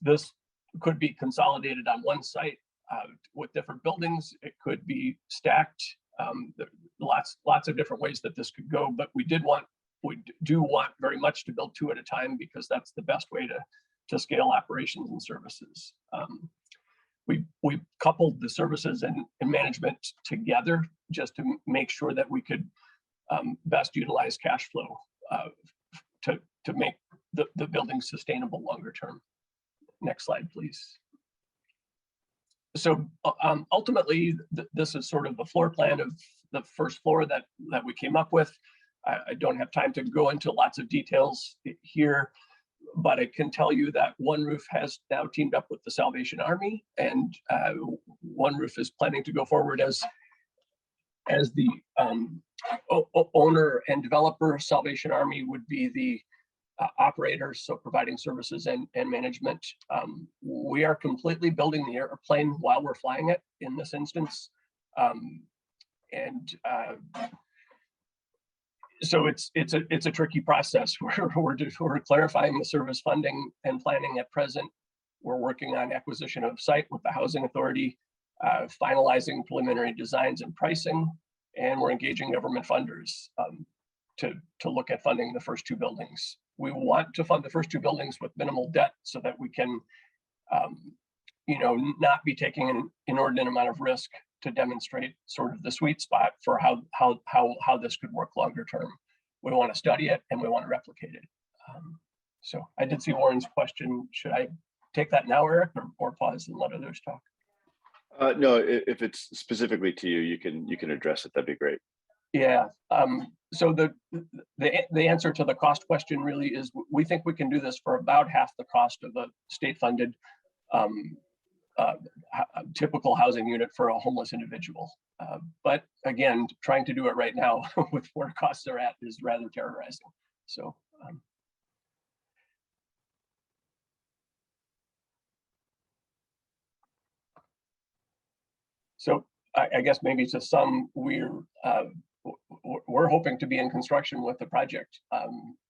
could be consolidated on one site with different buildings. It could be stacked. Lots of different ways that this could go, but we do want very much to build 2 at a time because that's the best way to scale operations and services. we coupled the services and management together just to make sure that we could best utilize cash flow to make the building sustainable longer term. Next slide, please. So ultimately, this is sort of the floor plan of the first floor that we came up with. I don't have time to go into lots of details here, but I can tell you that One Roof has now teamed up with the Salvation Army, and One Roof is planning to go forward as the owner and developer. Salvation Army would be the operators, so providing services and management. We are completely building the airplane while we're flying it in this instance. So it's a tricky process. We're clarifying the service funding and planning at present. We're working on acquisition of site with the Housing Authority, finalizing preliminary designs and pricing, and we're engaging government funders to look at funding the first two buildings. We want to fund the first two buildings with minimal debt so that we can, not be taking an inordinate amount of risk to demonstrate sort of the sweet spot for how this could work longer term. We want to study it and we want to replicate it. So I did see Warren's question. Should I take that now, Eric, or pause and let others talk?
No, if it's specifically to you, you can address it. That'd be great.
Yeah. So the answer to the cost question really is we think we can do this for about half the cost of a state-funded typical housing unit for a homeless individual. But again, trying to do it right now with where costs are at is rather terrorizing. So I guess maybe to sum, we're hoping to be in construction with the project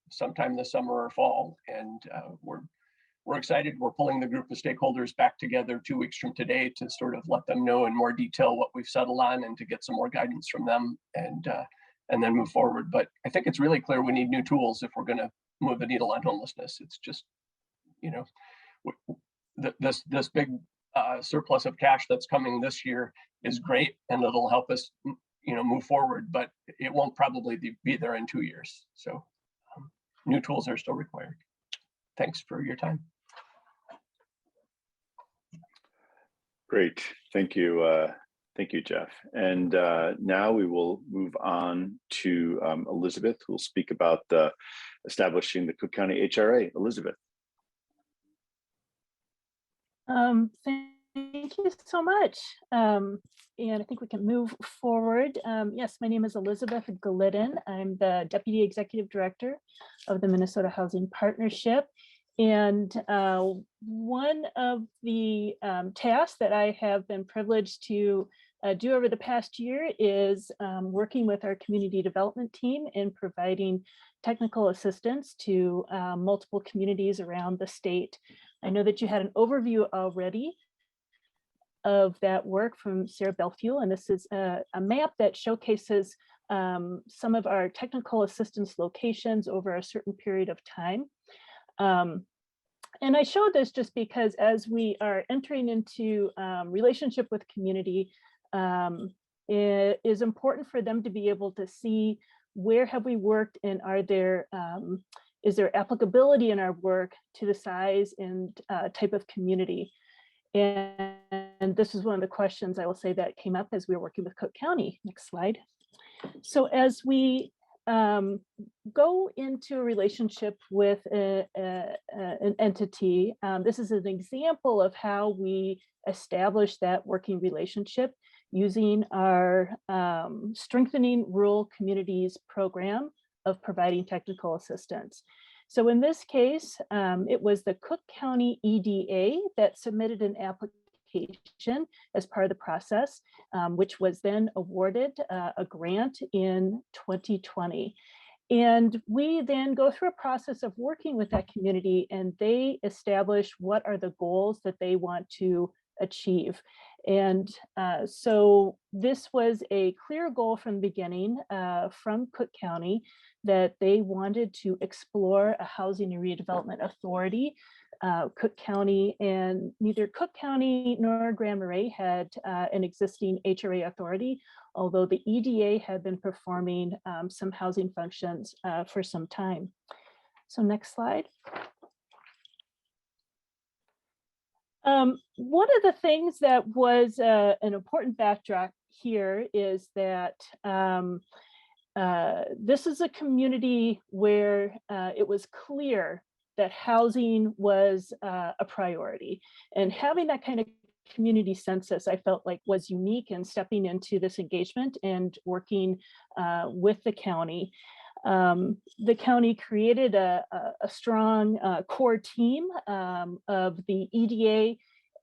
sometime this summer or fall, and we're excited. We're pulling the group of stakeholders back together 2 weeks from today to sort of let them know in more detail what we've settled on and to get some more guidance from them and then move forward. But I think it's really clear we need new tools if we're going to move the needle on homelessness. It's just, this big surplus of cash that's coming this year is great, and it'll help us, move forward, but it won't probably be there in 2 years. So new tools are still required. Thanks for your time.
Great, thank you. Thank you, Jeff. And now we will move on to Elizabeth, who will speak about establishing the Cook County HRA. Elizabeth.
Thank you so much. And I think we can move forward. Yes, my name is Elizabeth Glidden. I'm the Deputy Executive Director of the Minnesota Housing Partnership. And one of the tasks that I have been privileged to do over the past year is working with our community development team in providing technical assistance to multiple communities around the state. I know that you had an overview already of that work from Sarah Belfiel, and this is a map that showcases some of our technical assistance locations over a certain period of time. And I show this just because as we are entering into relationship with community, it is important for them to be able to see where have we worked and is there applicability in our work to the size and type of community. And this is one of the questions I will say that came up as we were working with Cook County. Next slide. So as we go into a relationship with an entity, this is an example of how we establish that working relationship using our Strengthening Rural Communities program of providing technical assistance. So in this case, it was the Cook County EDA that submitted an application as part of the process, which was then awarded a grant in 2020. And we then go through a process of working with that community, and they establish what are the goals that they want to achieve. And so this was a clear goal from the beginning from Cook County that they wanted to explore a housing and redevelopment authority. Cook County, and neither Cook County nor Grand Marais had an existing HRA authority, although the EDA had been performing some housing functions for some time. So next slide. One of the things that was an important backdrop here is that this is a community where it was clear that housing was a priority, and having that kind of community census I felt like was unique in stepping into this engagement and working with the county. The county created a strong core team of the EDA,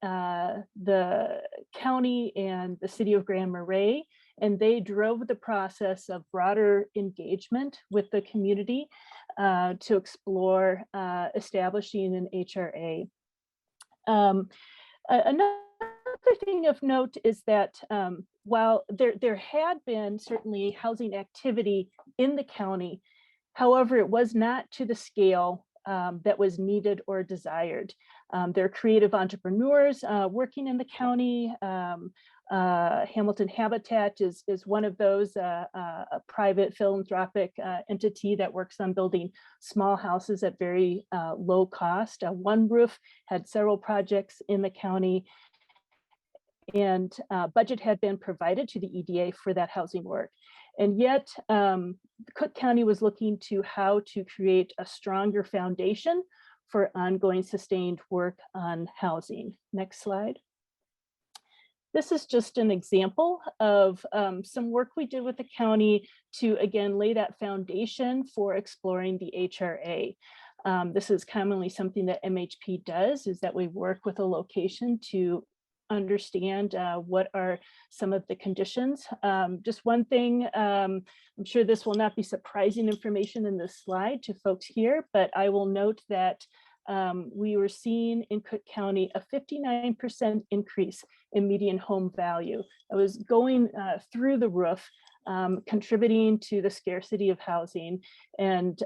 the county, and the city of Grand Marais, and they drove the process of broader engagement with the community to explore establishing an HRA. Another thing of note is that while there had been certainly housing activity in the county, however, it was not to the scale that was needed or desired. There are creative entrepreneurs working in the county. Hamilton Habitat is one of those, a private philanthropic entity that works on building small houses at very low cost. One Roof had several projects in the county, and budget had been provided to the EDA for that housing work. And yet Cook County was looking to how to create a stronger foundation for ongoing sustained work on housing. Next slide. This is just an example of some work we did with the county to, again, lay that foundation for exploring the HRA. This is commonly something that MHP does, is that we work with a location to understand what are some of the conditions. Just one thing, I'm sure this will not be surprising information in this slide to folks here, but I will note that we were seeing in Cook County a 59% increase in median home value. It was going through the roof, contributing to the scarcity of housing. And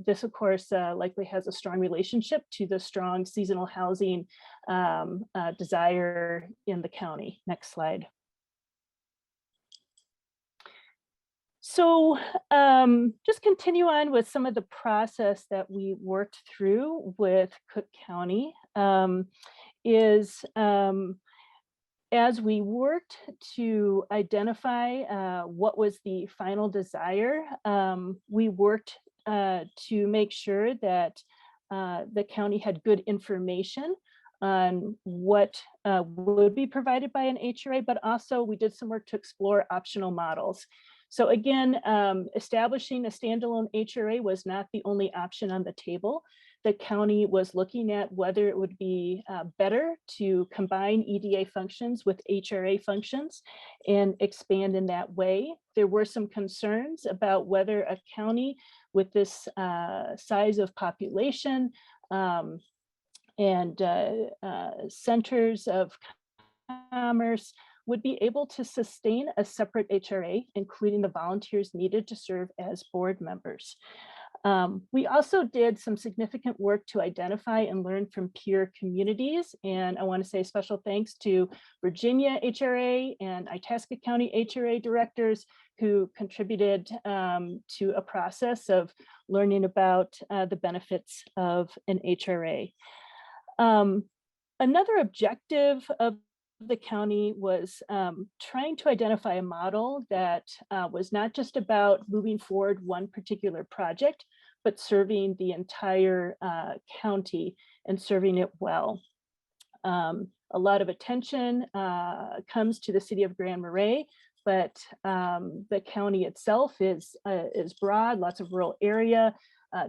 this, of course, likely has a strong relationship to the strong seasonal housing desire in the county. Next slide. So just continue on with some of the process that we worked through with Cook County as we worked to identify what was the final desire, we worked to make sure that the county had good information on what would be provided by an HRA, but also we did some work to explore optional models. So again, establishing a standalone HRA was not the only option on the table. The county was looking at whether it would be better to combine EDA functions with HRA functions and expand in that way. There were some concerns about whether a county with this size of population and centers of commerce would be able to sustain a separate HRA, including the volunteers needed to serve as board members. We also did some significant work to identify and learn from peer communities. And I want to say special thanks to Virginia HRA and Itasca County HRA directors who contributed to a process of learning about the benefits of an HRA. Another objective of the county was trying to identify a model that was not just about moving forward one particular project, but serving the entire county and serving it well. A lot of attention comes to the city of Grand Marais, but the county itself is broad, lots of rural area,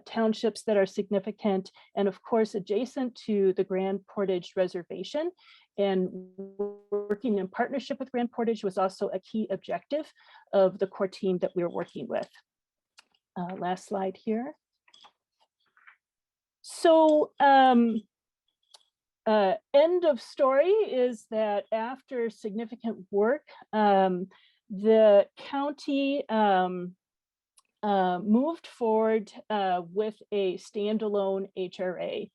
townships that are significant, and of course adjacent to the Grand Portage Reservation. And working in partnership with Grand Portage was also a key objective of the core team that we were working with. Last slide here. So End of story is that after significant work, the county moved forward with a standalone HRA.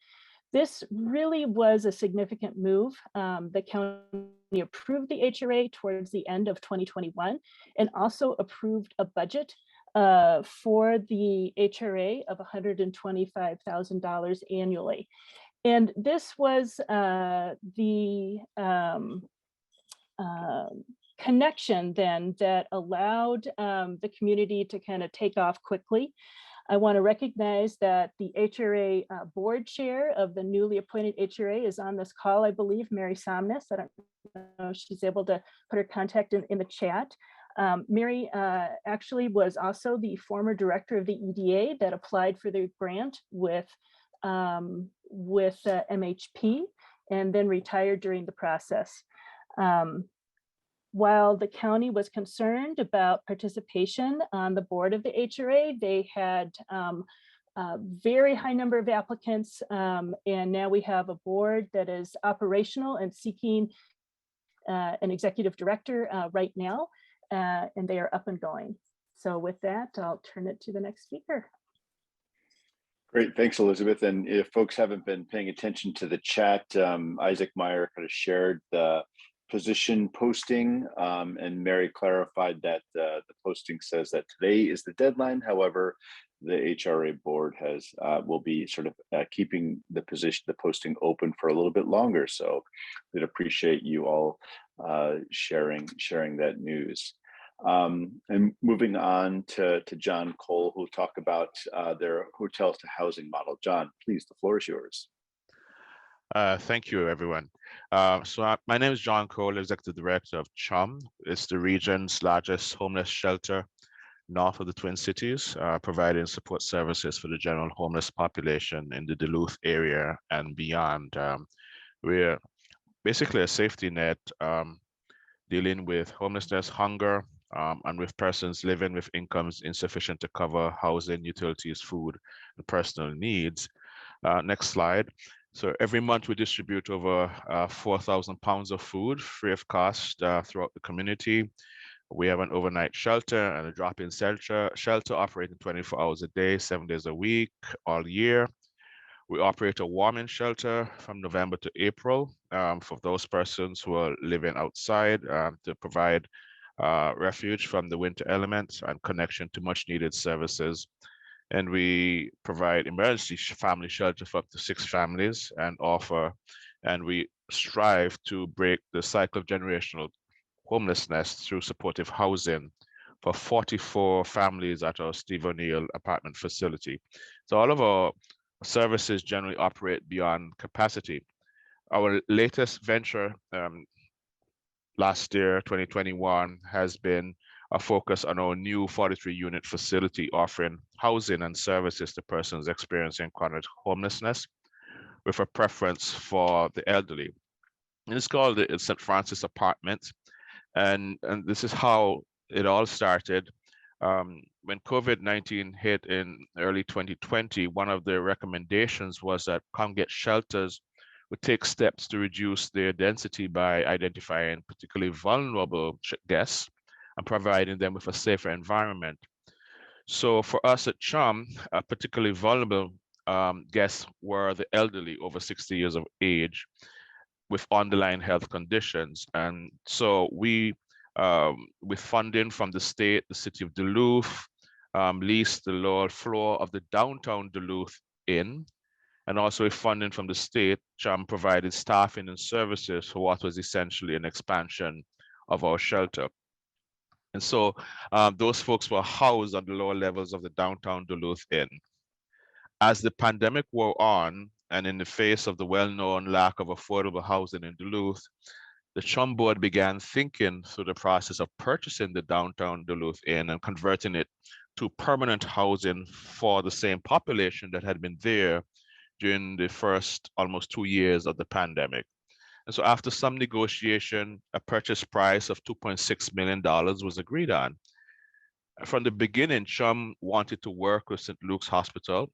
This really was a significant move. The county approved the HRA towards the end of 2021 and also approved a budget for the HRA of $125,000 annually. And this was the connection then that allowed the community to kind of take off quickly. I want to recognize that the HRA board chair of the newly appointed HRA is on this call, I believe, Mary Somnus. I don't know if she's able to put her contact in the chat. Mary actually was also the former director of the EDA that applied for the grant with MHP and then retired during the process. While the county was concerned about participation on the board of the HRA, they had a very high number of applicants, and now we have a board that is operational and seeking an executive director right now, and they are up and going. So with that, I'll turn it to the next speaker.
Great, thanks, Elizabeth. And if folks haven't been paying attention to the chat, Isaac Meyer kind of shared the position posting, and Mary clarified that the posting says that today is the deadline. However, the HRA board has will be sort of keeping the posting open for a little bit longer. So we'd appreciate you all sharing that news. And moving on to John Cole, who'll talk about their hotels to housing model. John, please, the floor is yours.
Thank you, everyone. My name is John Cole, Executive Director of CHUM. It's the region's largest homeless shelter north of the Twin Cities, providing support services for the general homeless population in the Duluth area and beyond. We're basically a safety net dealing with homelessness, hunger, and with persons living with incomes insufficient to cover housing, utilities, food, and personal needs. Next slide. So every month we distribute over 4,000 pounds of food free of cost throughout the community. We have an overnight shelter and a drop-in shelter operating 24 hours a day, 7 days a week, all year. We operate a warming shelter from November to April for those persons who are living outside to provide refuge from the winter elements and connection to much needed services. And we provide emergency family shelter for up to 6 families and we strive to break the cycle of generational homelessness through supportive housing for 44 families at our Steve O'Neill apartment facility. So all of our services generally operate beyond capacity. Our latest venture last year, 2021, has been a focus on our new 43-unit facility offering housing and services to persons experiencing chronic homelessness with a preference for the elderly. And it's called the St. Francis Apartment. And this is how it all started. When COVID-19 hit in early 2020, one of the recommendations was that congregate shelters would take steps to reduce their density by identifying particularly vulnerable guests and providing them with a safer environment. So for us at CHUM, particularly vulnerable guests were the elderly over 60 years of age with underlying health conditions. And so we, with funding from the state, the city of Duluth, leased the lower floor of the downtown Duluth Inn. And also with funding from the state, CHUM provided staffing and services for what was essentially an expansion of our shelter. And so those folks were housed on the lower levels of the downtown Duluth Inn. As the pandemic wore on, and in the face of the well-known lack of affordable housing in Duluth, the CHUM board began thinking through the process of purchasing the downtown Duluth Inn and converting it to permanent housing for the same population that had been there during the first almost 2 years of the pandemic. And so after some negotiation, a purchase price of $2.6 million was agreed on. From the beginning, CHUM wanted to work with St. Luke's Hospital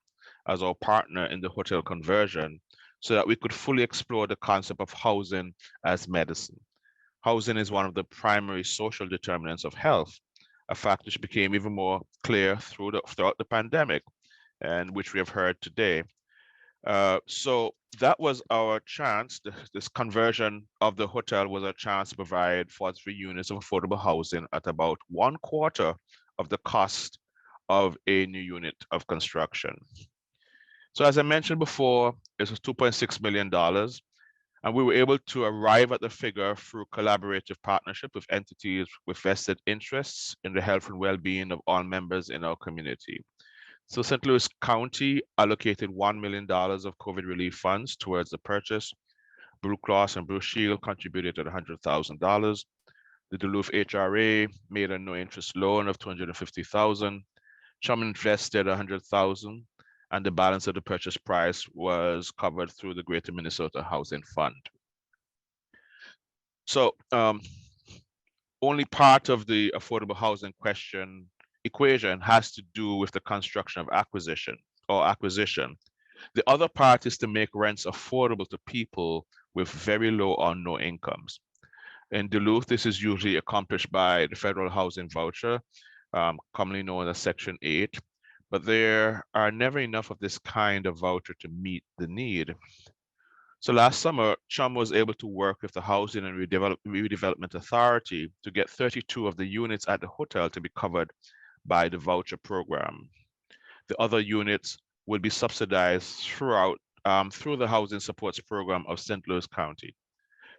as our partner in the hotel conversion so that we could fully explore the concept of housing as medicine. Housing is one of the primary social determinants of health, a fact which became even more clear throughout the pandemic, and which we have heard today. So that was our chance. This conversion of the hotel was a chance to provide 43 units of affordable housing at about 1/4 of the cost of a new unit of construction. So as I mentioned before, this was $2.6 million, and we were able to arrive at the figure through collaborative partnership with entities with vested interests in the health and well-being of all members in our community. So St. Louis County allocated $1 million of COVID relief funds towards the purchase. Blue Cross and Blue Shield contributed $100,000. The Duluth HRA made a no-interest loan of $250,000. Chum invested $100,000, and the balance of the purchase price was covered through the Greater Minnesota Housing Fund. So only part of the affordable housing equation has to do with the construction of acquisition. The other part is to make rents affordable to people with very low or no incomes. In Duluth, this is usually accomplished by the federal housing voucher, commonly known as Section 8, but there are never enough of this kind of voucher to meet the need. So last summer, Chum was able to work with the Housing and Redevelopment Authority to get 32 of the units at the hotel to be covered by the voucher program. The other units will be subsidized through the Housing Supports Program of St. Louis County.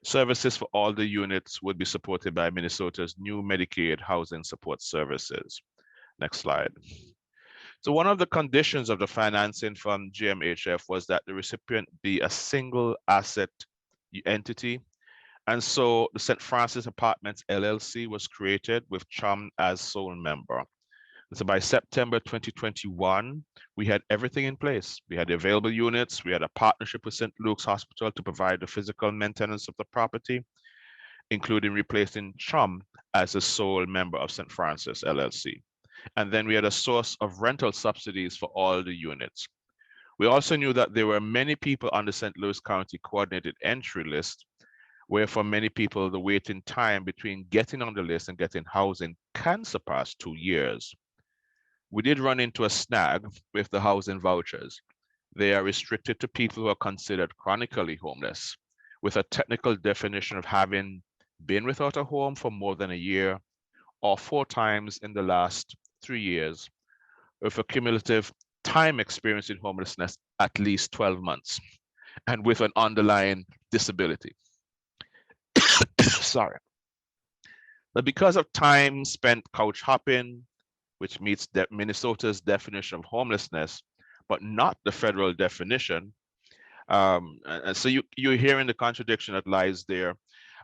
Services for all the units would be supported by Minnesota's new Medicaid Housing Support Services. Next slide. So one of the conditions of the financing from GMHF was that the recipient be a single asset entity. And so the St. Francis Apartments LLC was created with Chum as sole member. So by September 2021, we had everything in place. We had available units. We had a partnership with St. Luke's Hospital to provide the physical maintenance of the property, including replacing Chum as a sole member of St. Francis LLC. And then we had a source of rental subsidies for all the units. We also knew that there were many people on the St. Louis County Coordinated Entry List, where for many people, the waiting time between getting on the list and getting housing can surpass 2 years. We did run into a snag with the housing vouchers. They are restricted to people who are considered chronically homeless, with a technical definition of having been without a home for more than a year or 4 times in the last 3 years, with a cumulative time experience in homelessness at least 12 months, and with an underlying disability. Sorry. But because of time spent couch hopping, which meets Minnesota's definition of homelessness, but not the federal definition, and so you're hearing the contradiction that lies there.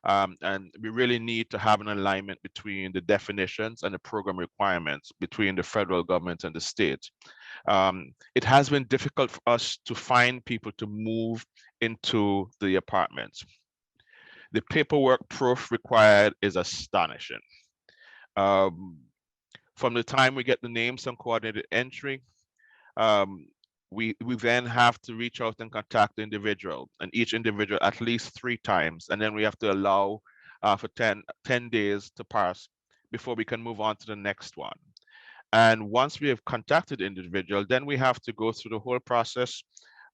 And we really need to have an alignment between the definitions and the program requirements between the federal government and the state. It has been difficult for us to find people to move into the apartments. The paperwork proof required is astonishing. From the time we get the names and coordinated entry, we then have to reach out and contact the individual, and each individual at least 3 times. And then we have to allow for 10 days to pass before we can move on to the next one. And once we have contacted the individual, then we have to go through the whole process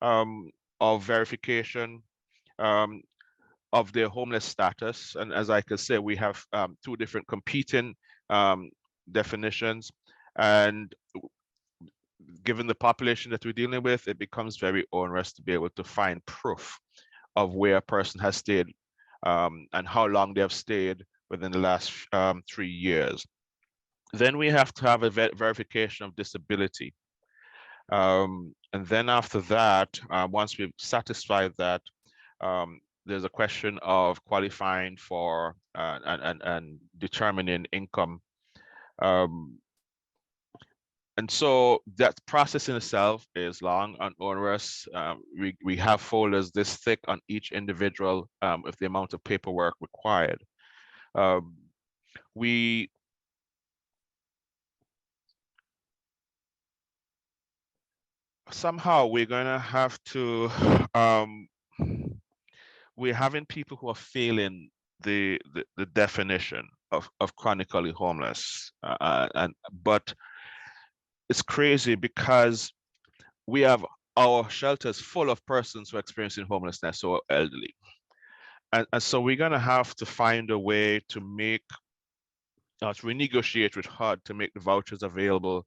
of verification of their homeless status. And as I could say, we have 2 different competing definitions, and given the population that we're dealing with, it becomes very onerous to be able to find proof of where a person has stayed and how long they have stayed within the last 3 years. Then we have to have a verification of disability. And then after that, once we've satisfied that, there's a question of qualifying for and determining income. And so that process in itself is long and onerous. We have folders this thick on each individual with the amount of paperwork required. Somehow we're going to have to we're having people who are failing the definition of chronically homeless. But it's crazy because we have our shelters full of persons who are experiencing homelessness or elderly. And so we're going to have to find a way to make, to renegotiate with HUD to make the vouchers available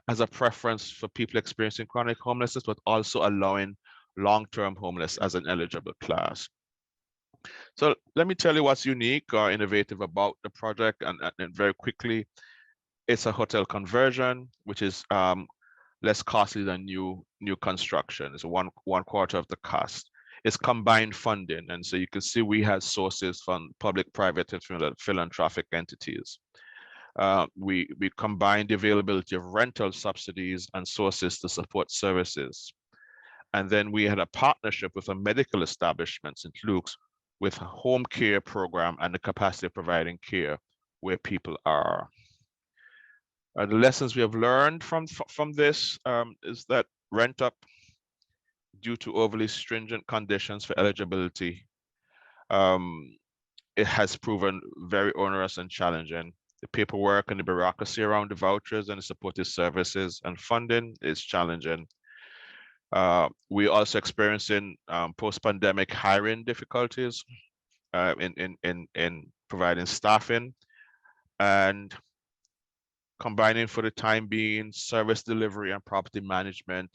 as a preference for people experiencing chronic homelessness, but also allowing long-term homeless as an eligible class. So let me tell you what's unique or innovative about the project, and very quickly, it's a hotel conversion, which is less costly than new construction. It's one quarter of the cost. It's combined funding, and so you can see we have sources from public, private, and philanthropic entities. We combined the availability of rental subsidies and sources to support services. And then we had a partnership with a medical establishment, St. Luke's, with a home care program and the capacity of providing care where people are. The lessons we have learned from this is that rent up due to overly stringent conditions for eligibility, it has proven very onerous and challenging. The paperwork and the bureaucracy around the vouchers and the supportive services and funding is challenging. We're also experiencing post-pandemic hiring difficulties in providing staffing, and combining for the time being service delivery and property management,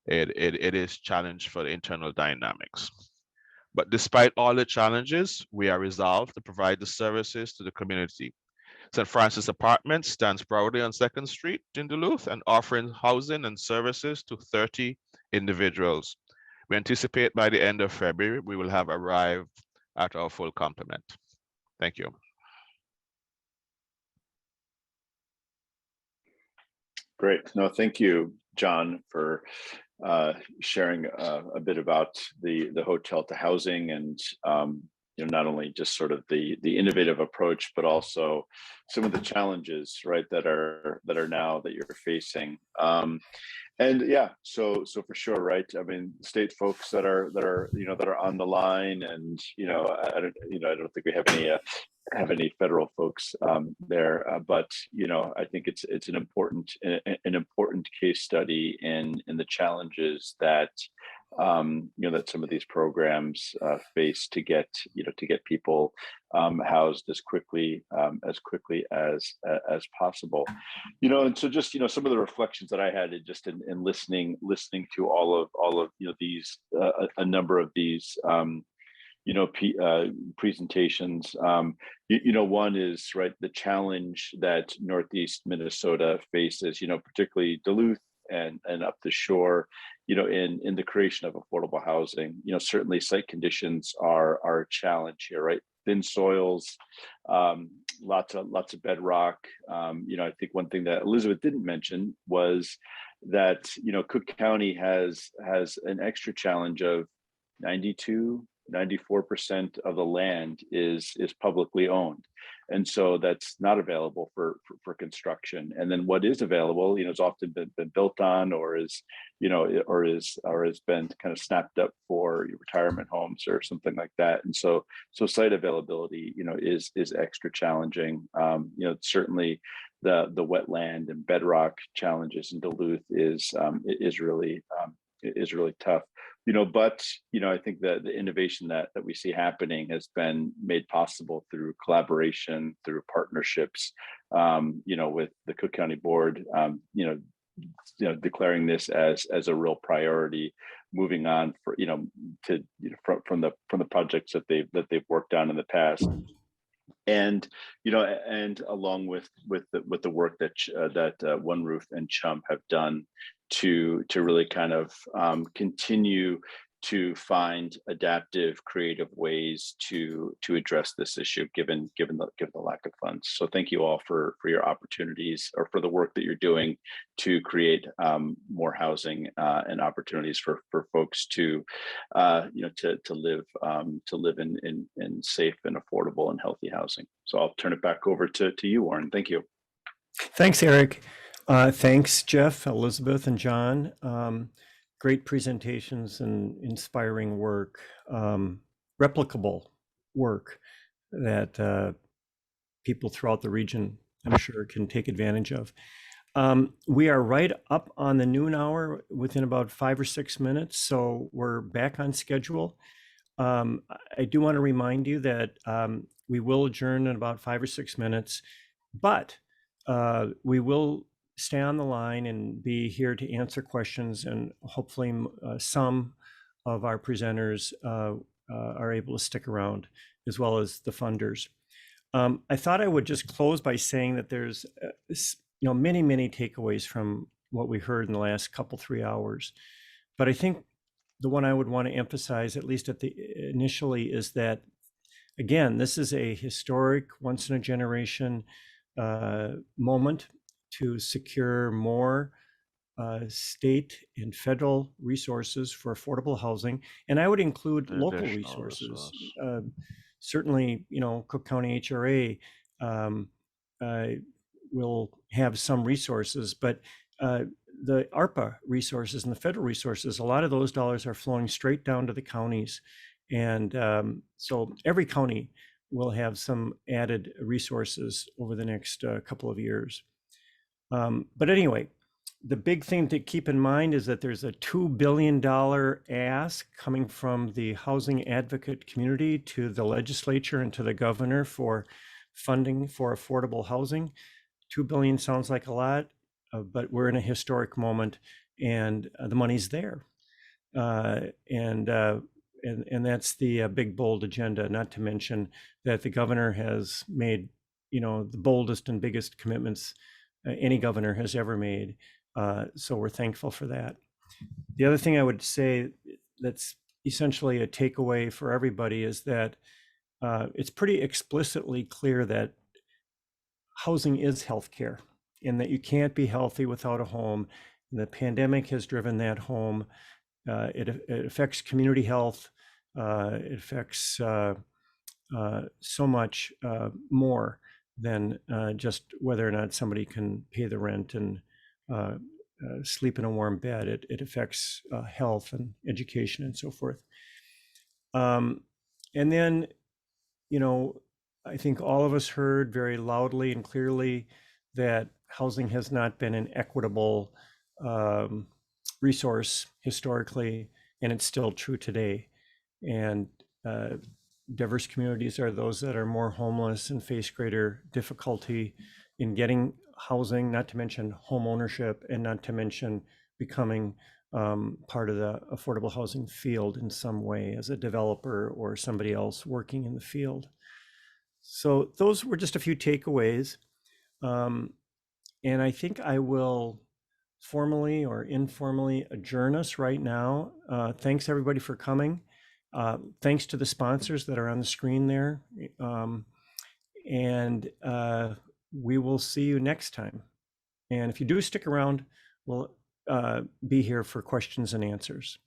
it is challenged for the internal dynamics. But despite all the challenges, we are resolved to provide the services to the community. St. Francis Apartments stands proudly on 2nd Street in Duluth and offering housing and services to 30 individuals. We anticipate by the end of February, we will have arrived at our full complement. Thank you.
Great. No, thank you, John, for sharing a bit about the hotel to housing and not only just sort of the innovative approach, but also some of the challenges, right, that are now that you're facing. And yeah, so for sure, right. I mean, state folks that are on the line, and I don't think we have any federal folks there, but I think it's an important case study in the challenges that that some of these programs face to get people housed as quickly as possible. And so just some of the reflections that I had just in listening to all of these a number of these presentations. One is, right, the challenge that Northeast Minnesota faces, particularly Duluth and up the shore, in the creation of affordable housing. Certainly site conditions are a challenge here, right? Thin soils, lots of bedrock. I think one thing that Elizabeth didn't mention was that Cook County has an extra challenge of 94% of the land is publicly owned, and so that's not available for construction. And then what is available, has often been built on, or has been kind of snapped up for retirement homes or something like that. And so site availability, is extra challenging. Certainly the wetland and bedrock challenges in Duluth is really tough. But I think that the innovation that we see happening has been made possible through collaboration, through partnerships, with the Cook County Board, declaring this as a real priority, moving on from the projects that they've worked on in the past. And and along with the work that One Roof and Chum have done to really kind of continue to find adaptive, creative ways to address this issue, given the lack of funds. So thank you all for your opportunities, or for the work that you're doing to create more housing and opportunities for folks to live in safe and affordable and healthy housing. So I'll turn it back over to you, Warren. Thank you.
Thanks, Eric. Thanks, Jeff, Elizabeth, and John. Great presentations and inspiring work. replicable work that people throughout the region, I'm sure, can take advantage of. We are right up on the noon hour within about 5 or 6 minutes, so we're back on schedule. I do want to remind you that we will adjourn in about 5 or 6 minutes, but we will stay on the line and be here to answer questions, and hopefully some of our presenters are able to stick around, as well as the funders. I thought I would just close by saying that there's many, many takeaways from what we heard in the last couple, 3 hours. But I think the one I would want to emphasize, at least initially, is that, again, this is a historic, once in a generation moment to secure more state and federal resources for affordable housing. And I would include local resources. Certainly, Cook County HRA will have some resources, but the ARPA resources and the federal resources, a lot of those dollars are flowing straight down to the counties. And so every county will have some added resources over the next couple of years. But anyway, the big thing to keep in mind is that there's a $2 billion ask coming from the housing advocate community to the legislature and to the governor for funding for affordable housing. $2 billion sounds like a lot, but we're in a historic moment, and the money's there. And that's the big, bold agenda, not to mention that the governor has made, the boldest and biggest commitments any governor has ever made. So we're thankful for that. The other thing I would say that's essentially a takeaway for everybody is that it's pretty explicitly clear that housing is healthcare, and that you can't be healthy without a home. And the pandemic has driven that home. It affects community health. It affects so much more than just whether or not somebody can pay the rent and sleep in a warm bed. It affects health and education and so forth. And then, I think all of us heard very loudly and clearly that housing has not been an equitable resource historically, and it's still true today. And diverse communities are those that are more homeless and face greater difficulty in getting housing, not to mention home ownership, and not to mention becoming part of the affordable housing field in some way as a developer or somebody else working in the field. So those were just a few takeaways. And I think I will formally or informally adjourn us right now. Thanks everybody for coming. Thanks to the sponsors that are on the screen there. And we will see you next time. And if you do stick around, we'll be here for questions and answers.